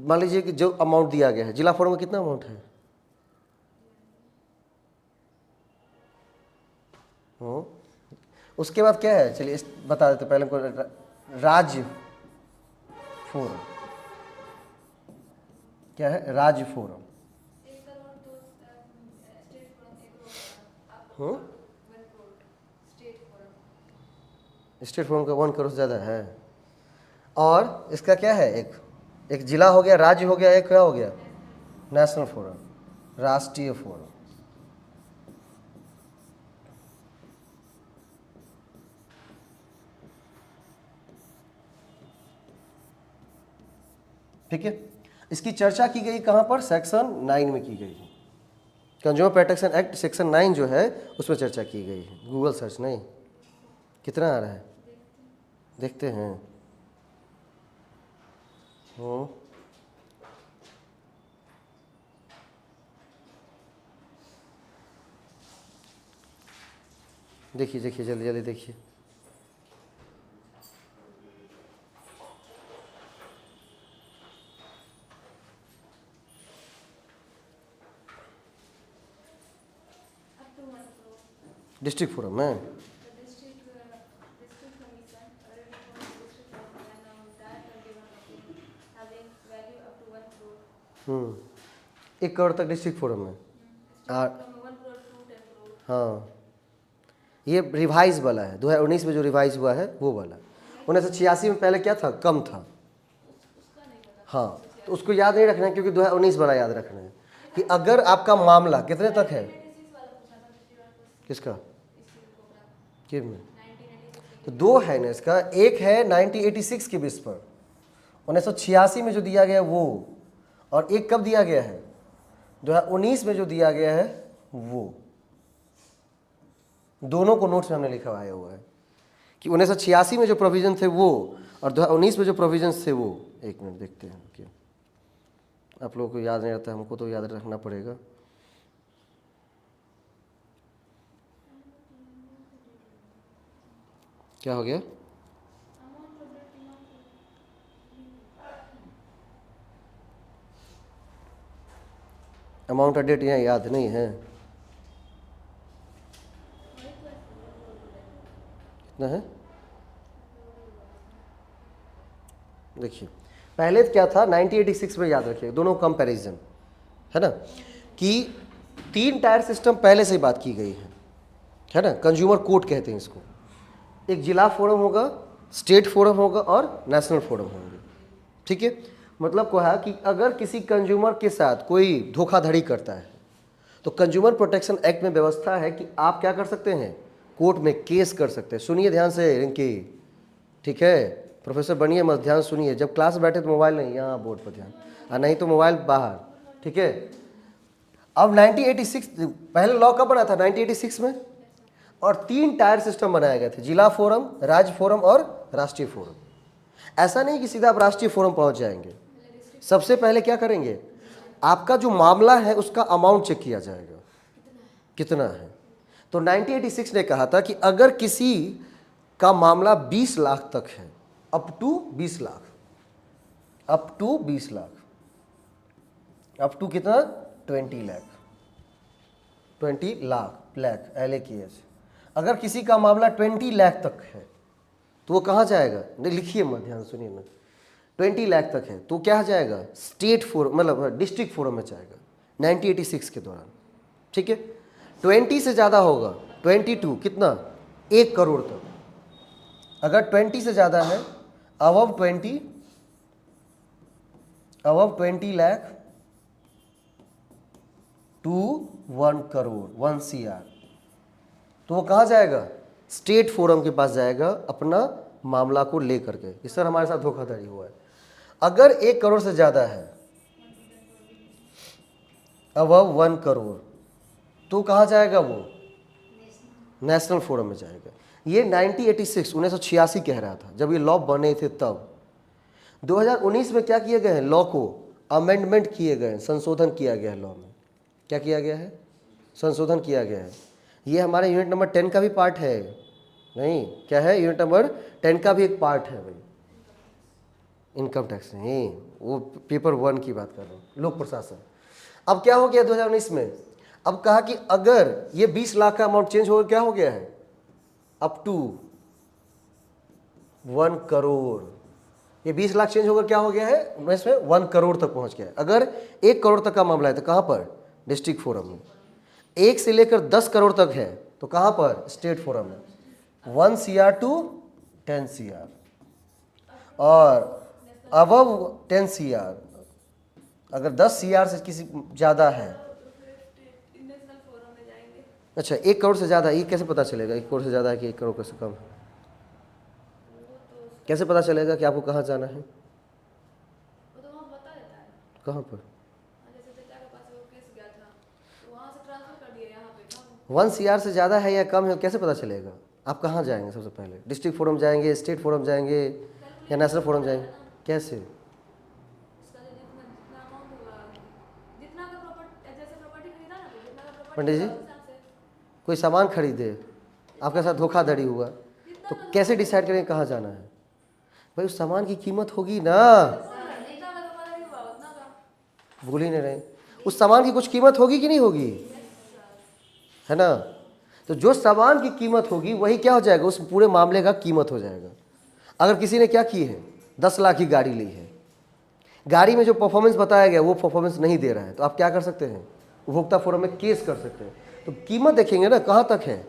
मान लीजिए कि जो अमाउंट दिया गया है, जिला फोरम में कितना अमाउंट है, उसके बाद क्या है, चलिए बता देते पहले को, राज्य फोरम क्या है, राज्य फोरम, स्टेट फोरम का 1 करोड़ से ज़्यादा है। और इसका क्या है, एक जिला हो गया, राज्य हो गया, एक क्या हो गया, नेशनल फोरम, राष्ट्रीय फोरम। ठीक है, इसकी चर्चा की गई कहाँ पर, सेक्शन 9 में की गई है। कंज्यूमर प्रोटेक्शन एक्ट सेक्शन 9 जो है उसमें चर्चा की गई है। गूगल सर्च नहीं, कितना आ रहा है देखते हैं। देखिए देखिए जल्दी जल्दी देखिए। डिस्ट्रिक्ट फोरम में एक करोड़ तक डिस्ट्रिक्ट फोरम में। हाँ ये रिवाइज वाला है, 2019 में जो रिवाइज हुआ है वो वाला। 1986 में पहले क्या था, कम था। हाँ तो उसको याद नहीं रखना है क्योंकि 2019 वाला याद रखना है कि अगर आपका मामला कितने तक है, किसका किस में, तो 2 है ना इसका, एक है 1986 के बेस पर 1986 में जो दिया गया वो, और एक कब दिया गया है 2019 में जो दिया गया है वो। दोनों को नोट्स में हमने लिखा हुआ है कि 1986 में जो प्रोविजन थे वो और 2019 में जो प्रोविजन थे वो। एक मिनट देखते हैं कि आप लोगों को याद नहीं रहता, हमको तो याद रखना पड़ेगा। क्या हो गया, अमाउंट और डेट यहाँ याद नहीं है, कितना है देखिए। पहले क्या था 1986 में, याद रखिए दोनों कंपैरिजन है ना, कि 3 टायर सिस्टम पहले से ही बात की गई है ना। कंज्यूमर कोर्ट कहते हैं इसको। एक जिला फोरम होगा, स्टेट फोरम होगा और नेशनल फोरम होंगे, ठीक है। मतलब कहा कि अगर किसी कंज्यूमर के साथ कोई धोखाधड़ी करता है तो कंज्यूमर प्रोटेक्शन एक्ट में व्यवस्था है कि आप क्या कर सकते हैं, कोर्ट में केस कर सकते हैं। सुनिए ध्यान से रिंकी, ठीक है, प्रोफेसर बनिए मत, ध्यान सुनिए। जब क्लास में बैठे तो मोबाइल नहीं, यहाँ बोर्ड पर ध्यान, और नहीं तो मोबाइल बाहर, ठीक है। अब 1986 पहले लॉ कब बना था, 1986 में, और 3 टायर सिस्टम बनाए गए थे, जिला फोरम, राज्य फोरम और राष्ट्रीय फोरम। ऐसा नहीं कि सीधा आप राष्ट्रीय फोरम पहुंच जाएंगे। सबसे पहले क्या करेंगे, आपका जो मामला है उसका अमाउंट चेक किया जाएगा कितना है। तो 1986 ने कहा था कि अगर किसी का मामला 20 लाख तक है, up to 20 lakh, up to 20 lakh, up to कितना 20 लाख, 20 लाख लैख LAKH। अगर किसी का मामला 20 लाख तक है तो वो कहाँ जाएगा, लिखिए मत, ध्यान सुनिए ना, 20 लाख तक है तो क्या जाएगा, स्टेट फोरम मतलब डिस्ट्रिक्ट फोरम में जाएगा 1986 के दौरान। ठीक है, 20 से ज़्यादा होगा 22 कितना 1 करोड़ तक। अगर 20 से ज़्यादा है above 20 lakh to 1 crore 1 CR तो वो कहाँ जाएगा, स्टेट फोरम के पास जाएगा अपना मामला को लेकर के। इस सर हमारे साथ धोखाधड़ी हुआ है। अगर 1 करोड़ से ज़्यादा है अबव 1 करोड़ तो कहाँ जाएगा, वो नेशनल फोरम में जाएगा। ये 1986 कह रहा था जब ये लॉ बने थे तब। 2019 में क्या किए गए हैं, लॉ को अमेंडमेंट किए गए हैं, संशोधन किया गया है लॉ में। क्या किया गया है, संशोधन किया गया है। ये हमारे यूनिट नंबर 10 का भी पार्ट है, नहीं क्या है, यूनिट नंबर 10 का भी एक पार्ट है भाई, इनकम टैक्स नहीं, वो पेपर 1 की बात कर रहा हूँ, लोक प्रशासन। अब क्या हो गया 2019 में, अब कहा कि अगर ये 20 लाख का अमाउंट चेंज हो, क्या हो गया है, अप टू 1 करोड़। ये 20 लाख चेंज होकर क्या हो गया है, इसमें 1 करोड़ तक पहुंच गया है। अगर 1 करोड़ तक का मामला है तो कहाँ पर, डिस्ट्रिक्ट फोरम में। 1 से लेकर 10 करोड़ तक है तो कहाँ पर, स्टेट फोरम में। 1 CR टू 10 CR और अबव 10 CR। अगर 10 CR से किसी ज़्यादा है, अच्छा 1 करोड़ से ज़्यादा, ये कैसे पता चलेगा 1 करोड़ से ज़्यादा है कि 1 करोड़ से कम है, कैसे पता चलेगा कि आपको कहाँ जाना है, कहाँ पर, 1 CR से ज़्यादा है या कम है कैसे पता चलेगा, आप कहाँ जाएंगे, सबसे पहले डिस्ट्रिक्ट फोरम जाएंगे, स्टेट फोरम जाएंगे या नेशनल फोरम जाएंगे, कैसे, पंडित जी कोई सामान खरीदे, आपके साथ धोखाधड़ी हुआ तो कैसे डिसाइड करेंगे कहाँ जाना है, भाई उस सामान की कीमत होगी ना, भूल ही नहीं रहे, उस सामान की कुछ कीमत होगी कि नहीं होगी, है ना। तो जो सामान की कीमत होगी वही क्या हो जाएगा, उस पूरे मामले का कीमत हो जाएगा। अगर किसी ने क्या की है, 10 लाख की गाड़ी ली है, गाड़ी में जो परफॉर्मेंस बताया गया वो परफॉर्मेंस नहीं दे रहा है, तो आप क्या कर सकते हैं, उपभोक्ता फोरम में केस कर सकते हैं। तो कीमत देखेंगे ना कहाँ तक है,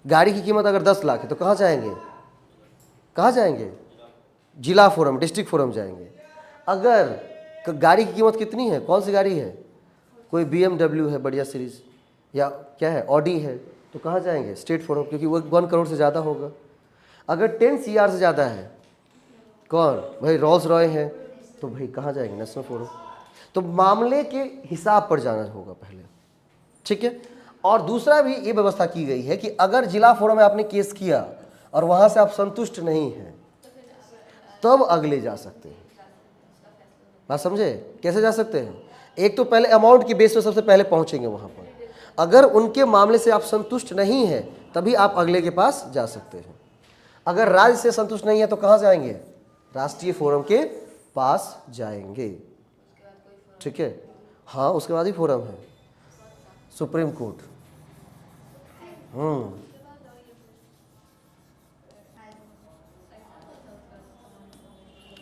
गाड़ी की कीमत अगर 10 लाख है तो कहाँ जाएंगे, कहाँ जाएंगे, जिला फोरम डिस्ट्रिक्ट फोरम जाएंगे। अगर गाड़ी की कीमत कितनी है, कौन सी गाड़ी है, कोई BMW है बढ़िया सीरीज या क्या है ऑडी है, तो कहाँ जाएंगे, स्टेट फोरम, क्योंकि वो 1 करोड़ से ज़्यादा होगा। अगर 10 CR से ज़्यादा है, कौन भाई, रोल्स रॉय है, तो भाई कहाँ जाएंगे, नेशनल फोरम। तो मामले के हिसाब पर जाना होगा पहले, ठीक है। और दूसरा भी ये व्यवस्था की गई है कि अगर जिला फोरम में आपने केस किया और वहाँ से आप संतुष्ट नहीं हैं तब अगले जा सकते हैं। बात समझे, कैसे जा सकते हैं, एक तो पहले अमाउंट की बेस पर सबसे पहले पहुँचेंगे वहाँ पर, अगर उनके मामले से आप संतुष्ट नहीं हैं तभी आप अगले के पास जा सकते हैं। अगर राज्य से संतुष्ट नहीं है तो कहाँ जाएंगे, राष्ट्रीय फोरम के पास जाएंगे, ठीक है। हाँ उसके बाद ही फोरम है, सुप्रीम कोर्ट।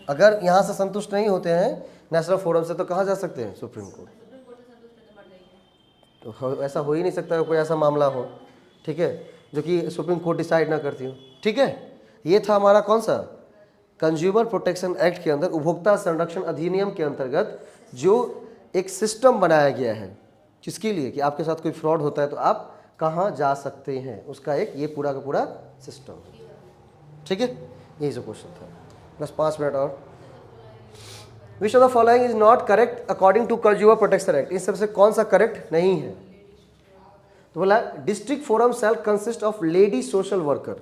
अगर यहाँ से संतुष्ट नहीं होते हैं नेशनल फोरम से तो कहाँ जा सकते हैं, सुप्रीम कोर्ट। तो ऐसा हो ही नहीं सकता कोई ऐसा मामला हो, ठीक है, जो कि सुप्रीम कोर्ट डिसाइड ना करती हो, ठीक है। ये था हमारा कौन सा, कंज्यूमर प्रोटेक्शन एक्ट के अंदर, उपभोक्ता संरक्षण अधिनियम के अंतर्गत जो एक सिस्टम बनाया गया है, जिसके लिए कि आपके साथ कोई फ्रॉड होता है तो आप कहाँ जा सकते हैं, उसका एक ये पूरा का पूरा सिस्टम है, ठीक है। यही सब क्वेश्चन था, बस 5 मिनट और। Which of the following is not correct according to consumer protection act, इन सबसे कौन सा करेक्ट नहीं है, तो बोला district forum shall consist of lady social worker.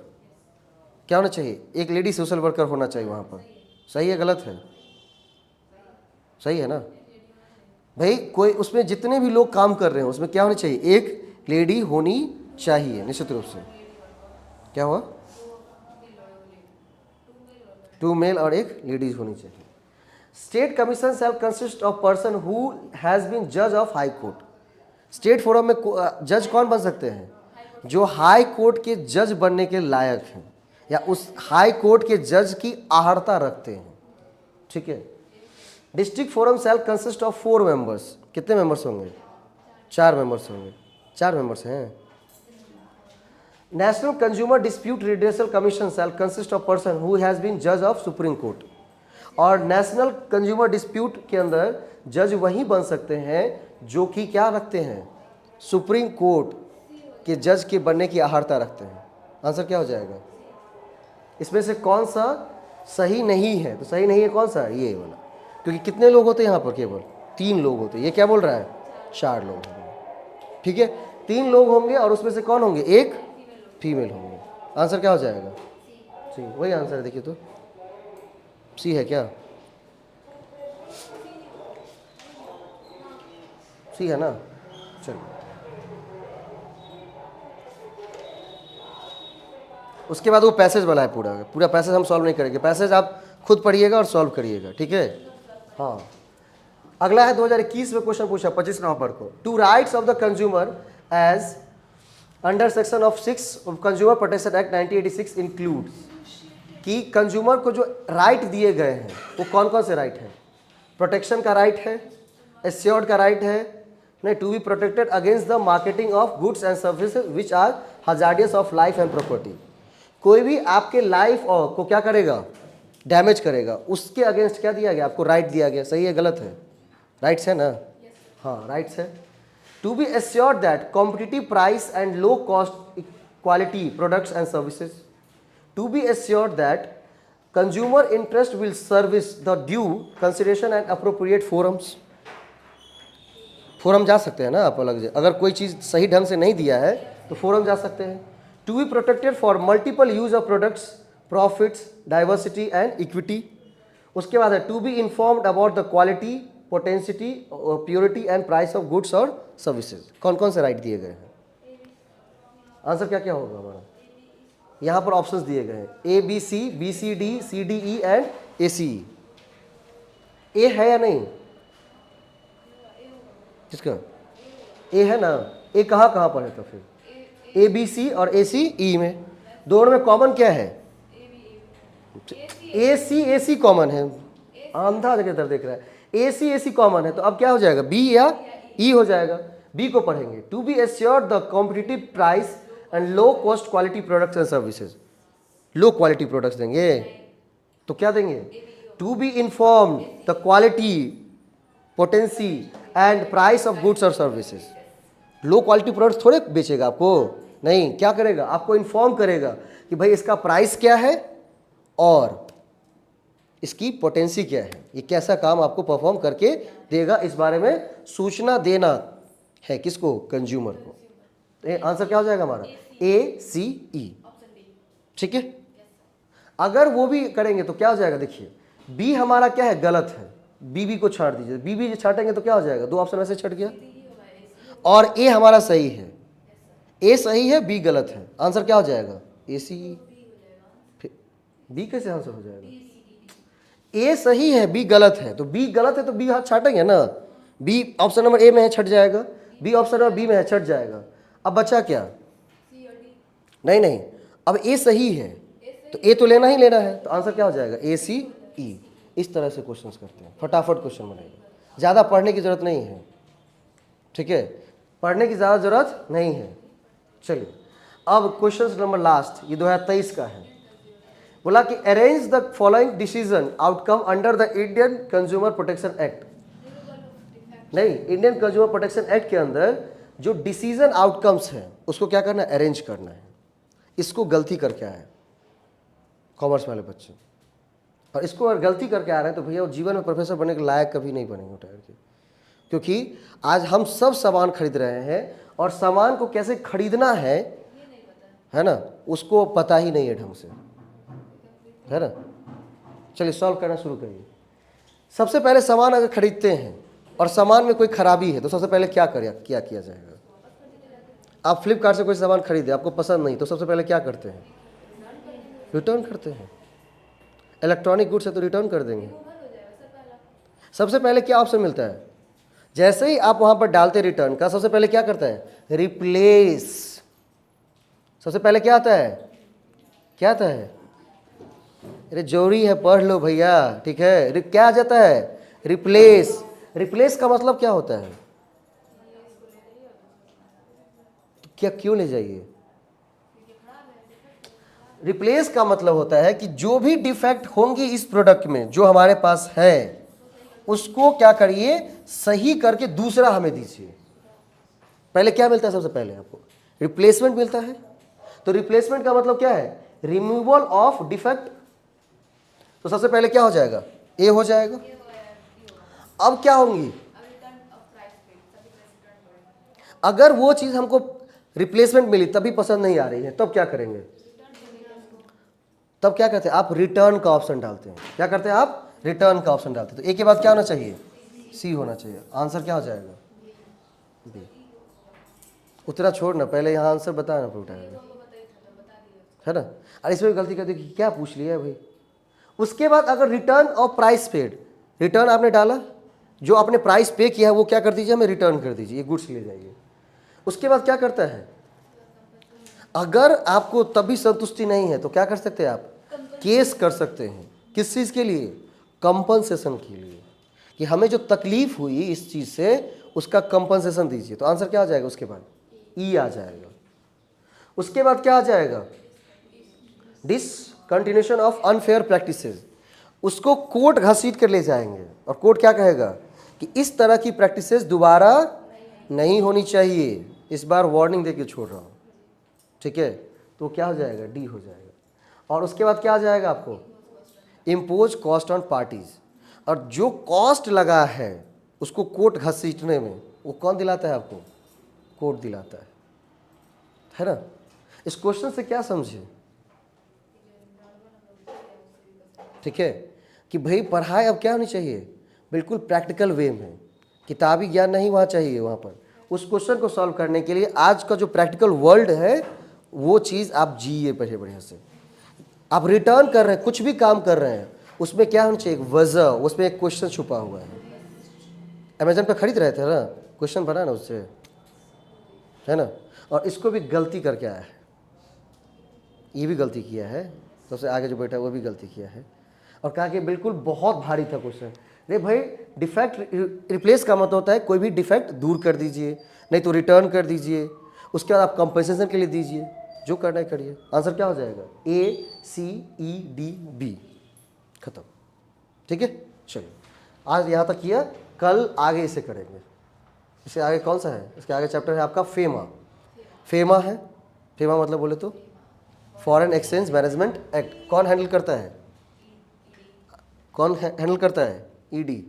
क्या होना चाहिए, एक लेडी सोशल वर्कर होना चाहिए वहाँ पर, सही है गलत है, सही है ना भाई। कोई उसमें जितने भी लोग काम कर रहे हैं उसमें क्या होनी चाहिए, एक लेडी होनी चाहिए निश्चित रूप से। क्या हुआ, 2 मेल और 1 लेडीज होनी चाहिए। State commission shall consist of person who has been जज of high court. State forum में जज कौन बन सकते हैं? जो हाई कोर्ट के जज बनने के लायक हैं या उस हाई कोर्ट के जज की अहर्ता रखते हैं। ठीक है। District forum shall consist of 4 members. कितने मेंबर्स होंगे? 4 मेंबर्स होंगे। 4 मेंबर्स हैं। National consumer dispute redressal commission shall consist of person who has been जज ऑफ सुप्रीम कोर्ट। और नेशनल कंज्यूमर डिस्प्यूट के अंदर जज वही बन सकते हैं जो कि क्या रखते हैं? सुप्रीम कोर्ट के जज के बनने की अहर्ता रखते हैं। आंसर क्या हो जाएगा? इसमें से कौन सा सही नहीं है? तो सही नहीं है कौन सा? ये वाला। क्योंकि कितने लोग होते हैं यहाँ पर? केवल 3 लोग होते हैं। ये क्या बोल रहा है? 4 लोग होंगे। ठीक है, 3 लोग होंगे और उसमें से कौन होंगे? एक फीमेल होंगे। आंसर क्या हो जाएगा? सी। वही आंसर है। देखिए तो सी है क्या? सी है ना? चलिए, उसके बाद वो पैसेज वाला है। पूरा पूरा पैसेज हम सॉल्व नहीं करेंगे। पैसेज आप खुद पढ़िएगा और सॉल्व करिएगा। ठीक है। हाँ, अगला है 2021 में क्वेश्चन पूछा 25 नवंबर को। Two rights of the consumer as under section of 6 consumer protection act 1986 includes, कि कंज्यूमर को जो राइट दिए गए हैं वो कौन कौन से राइट हैं? प्रोटेक्शन का राइट है, एश्योर्ड का राइट है, नहीं, to be protected against the marketing of goods and services which are hazardous of life and property. कोई भी आपके लाइफ और को क्या करेगा? डैमेज करेगा, उसके अगेंस्ट क्या दिया गया? आपको राइट दिया गया। सही है गलत है? राइट्स है ना? हाँ, राइट्स है। To be assured that competitive price and low cost quality products and services. To be assured that consumer interest will service the due consideration and appropriate forums. Forum जा सकते हैं ना आप अलग से, अगर कोई चीज़ सही ढंग से नहीं दिया है तो फोरम जा सकते हैं। To be protected for multiple use of products, profits, diversity and equity. उसके बाद है to be informed about the quality, potency, purity and price of goods और सर्विसेज। कौन कौन से राइट दिए गए हैं? आंसर क्या क्या होगा हमारा? यहाँ पर ऑप्शंस दिए गए हैं A B C, B C D, C D E and A C E. A है या नहीं? किसका? ए है ना? ए कहाँ कहाँ पर है तो फिर? ए बी सी और ए सी ई में। दोनों में कॉमन क्या है? ए सी कॉमन है। आंधा जगह इधर देख रहा है। ए सी कॉमन है, तो अब क्या हो जाएगा? बी या ई हो जाएगा। बी को पढ़ेंगे। To be assured the competitive price and low cost quality products and services. Low quality products देंगे तो क्या देंगे? To be informed the quality, potency and price of goods और सर्विसेज। लो क्वालिटी प्रोडक्ट्स थोड़े बेचेगा आपको, नहीं, क्या करेगा? आपको इन्फॉर्म करेगा कि भाई इसका प्राइस क्या है और इसकी पोटेंसी क्या है, ये कैसा काम आपको परफॉर्म करके देगा, इस बारे में सूचना देना है किसको? कंज्यूमर को। तो आंसर क्या हो जाएगा हमारा? ए सी ई। ठीक है। अगर वो भी करेंगे तो क्या हो जाएगा? देखिए, बी हमारा क्या है? गलत है। बी को छाट दीजिए। बी छाटेंगे तो क्या हो जाएगा? 2 ऑप्शन वैसे छट गया। और ए हमारा सही है। ए सही है, बी गलत है। आंसर क्या हो जाएगा? ए सी ई। बी कैसे आंसर हो जाएगा? ए सही है, बी गलत है, तो बी गलत है तो बी हाथ छाटेंगे ना। बी ऑप्शन नंबर ए में है, छट जाएगा। बी ऑप्शन नंबर बी में है, छट जाएगा। अब बचा क्या? नहीं, अब ए सही है तो ए तो लेना ही लेना है, तो आंसर क्या हो जाएगा? ए सी ई। इस तरह से क्वेश्चंस करते हैं, फटाफट क्वेश्चन बनेगा। ज़्यादा पढ़ने की जरूरत नहीं है। ठीक है, पढ़ने की ज़्यादा जरूरत नहीं है। चलिए, अब क्वेश्चन नंबर लास्ट, ये 2023 का है। बोला कि arrange the following decision outcome under the Indian consumer protection act. नहीं, इंडियन कंज्यूमर प्रोटेक्शन एक्ट के अंदर जो डिसीजन आउटकम्स हैं उसको क्या करना है? अरेंज करना है। इसको गलती करके आए कॉमर्स वाले बच्चे, और इसको अगर गलती करके आ रहे हैं तो भैया वो जीवन में प्रोफेसर बनने के लायक कभी नहीं बनेंगे टायर के। क्योंकि आज हम सब सामान खरीद रहे हैं और सामान को कैसे खरीदना है ना, उसको पता ही नहीं है ढंग से, है ना। चलिए सॉल्व करना शुरू करिए। सबसे पहले सामान अगर खरीदते हैं और सामान में कोई खराबी है तो सबसे पहले क्या किया जाएगा? आप फ्लिपकार्ट से कोई सामान खरीदे, आपको पसंद नहीं, तो सबसे पहले क्या करते हैं? रिटर्न करते हैं। इलेक्ट्रॉनिक गुड्स है तो रिटर्न कर देंगे। सबसे पहले क्या ऑप्शन मिलता है? जैसे ही आप वहां पर डालते रिटर्न का, सबसे पहले क्या करता है? रिप्लेस। सबसे पहले क्या आता है? क्या आता है? अरे जोरी है, पढ़ लो भैया, ठीक है। क्या आ जाता है? रिप्लेस। रिप्लेस का मतलब क्या होता है? तो क्या क्यों ले जाइए? रिप्लेस का मतलब होता है कि जो भी डिफेक्ट होंगी इस प्रोडक्ट में जो हमारे पास है, उसको क्या करिए? सही करके दूसरा हमें दीजिए। पहले क्या मिलता है? सबसे पहले आपको रिप्लेसमेंट मिलता है। तो रिप्लेसमेंट का मतलब क्या है? Removal of defect. तो सबसे पहले क्या हो जाएगा? ए हो जाएगा। अब क्या होंगी? अगर वो चीज हमको रिप्लेसमेंट मिली तभी पसंद नहीं आ रही है, तब क्या करेंगे? तब क्या करते हैं? आप रिटर्न का ऑप्शन डालते हैं। क्या करते हैं आप? रिटर्न का ऑप्शन डालते हैं। तो ए के बाद क्या होना चाहिए? सी होना चाहिए। आंसर क्या हो जाएगा? बी। उतना छोड़ ना, पहले यहाँ आंसर बताना उठा है ना। और इसमें भी गलती कर दी कि क्या पूछ लिया है भाई। उसके बाद अगर रिटर्न और प्राइस पेड, रिटर्न आपने डाला, जो आपने प्राइस पे किया है वो क्या कर दीजिए? हमें रिटर्न कर दीजिए, ये गुड्स ले जाइए। उसके बाद क्या करता है? अगर आपको तभी संतुष्टि नहीं है तो क्या कर सकते हैं आप? केस कर सकते हैं। किस चीज़ के लिए? कंपनसेशन के लिए, कि हमें जो तकलीफ हुई इस चीज़ से उसका कंपनसेशन दीजिए। तो आंसर क्या आ जाएगा? उसके बाद ई आ जाएगा। उसके बाद क्या आ जाएगा? Discontinuation of unfair practices. उसको कोर्ट घसीट कर ले जाएंगे और कोर्ट क्या कहेगा कि इस तरह की प्रैक्टिसेस दोबारा नहीं होनी चाहिए, इस बार वार्निंग देके छोड़ रहा हूँ, ठीक है। तो क्या हो जाएगा? डी हो जाएगा। और उसके बाद क्या आ जाएगा आपको? Impose cost on parties. और जो कॉस्ट लगा है उसको कोर्ट घसीटने में वो कौन दिलाता है आपको? कोर्ट दिलाता है ना। इस क्वेश्चन से क्या समझे? ठीक है, कि भाई पढ़ाई अब क्या होनी चाहिए? बिल्कुल प्रैक्टिकल वे में, किताबी ज्ञान नहीं वहाँ चाहिए। वहाँ पर उस क्वेश्चन को सॉल्व करने के लिए आज का जो प्रैक्टिकल वर्ल्ड है वो चीज़ आप जिए बढ़िया से। आप रिटर्न कर रहे हैं, कुछ भी काम कर रहे हैं, उसमें क्या होना चाहिए? एक वजह, उसमें एक क्वेश्चन छुपा हुआ है। अमेजन पे खरीद रहे थे ना, क्वेश्चन बना ना उससे, है ना। और इसको भी गलती करके आया है, ये भी गलती किया है, सबसे आगे जो बैठा है वो भी गलती किया है। और कहा कि बिल्कुल बहुत भारी था क्वेश्चन। अरे भाई, डिफेक्ट रिप्लेस का मतलब होता है कोई भी डिफेक्ट दूर कर दीजिए, नहीं तो रिटर्न कर दीजिए, उसके बाद आप कंपनसेशन के लिए दीजिए, जो करना है करिए। आंसर क्या हो जाएगा? ए सी ई डी बी, खत्म। ठीक है, चलिए आज यहाँ तक किया, कल आगे इसे करेंगे। इससे आगे कौन सा है? इसके आगे चैप्टर है आपका फेमा। फेमा है, फेमा मतलब बोले तो फॉरेन एक्सचेंज मैनेजमेंट एक्ट। कौन हैंडल करता है? कौन हैंडल करता है? ईडी।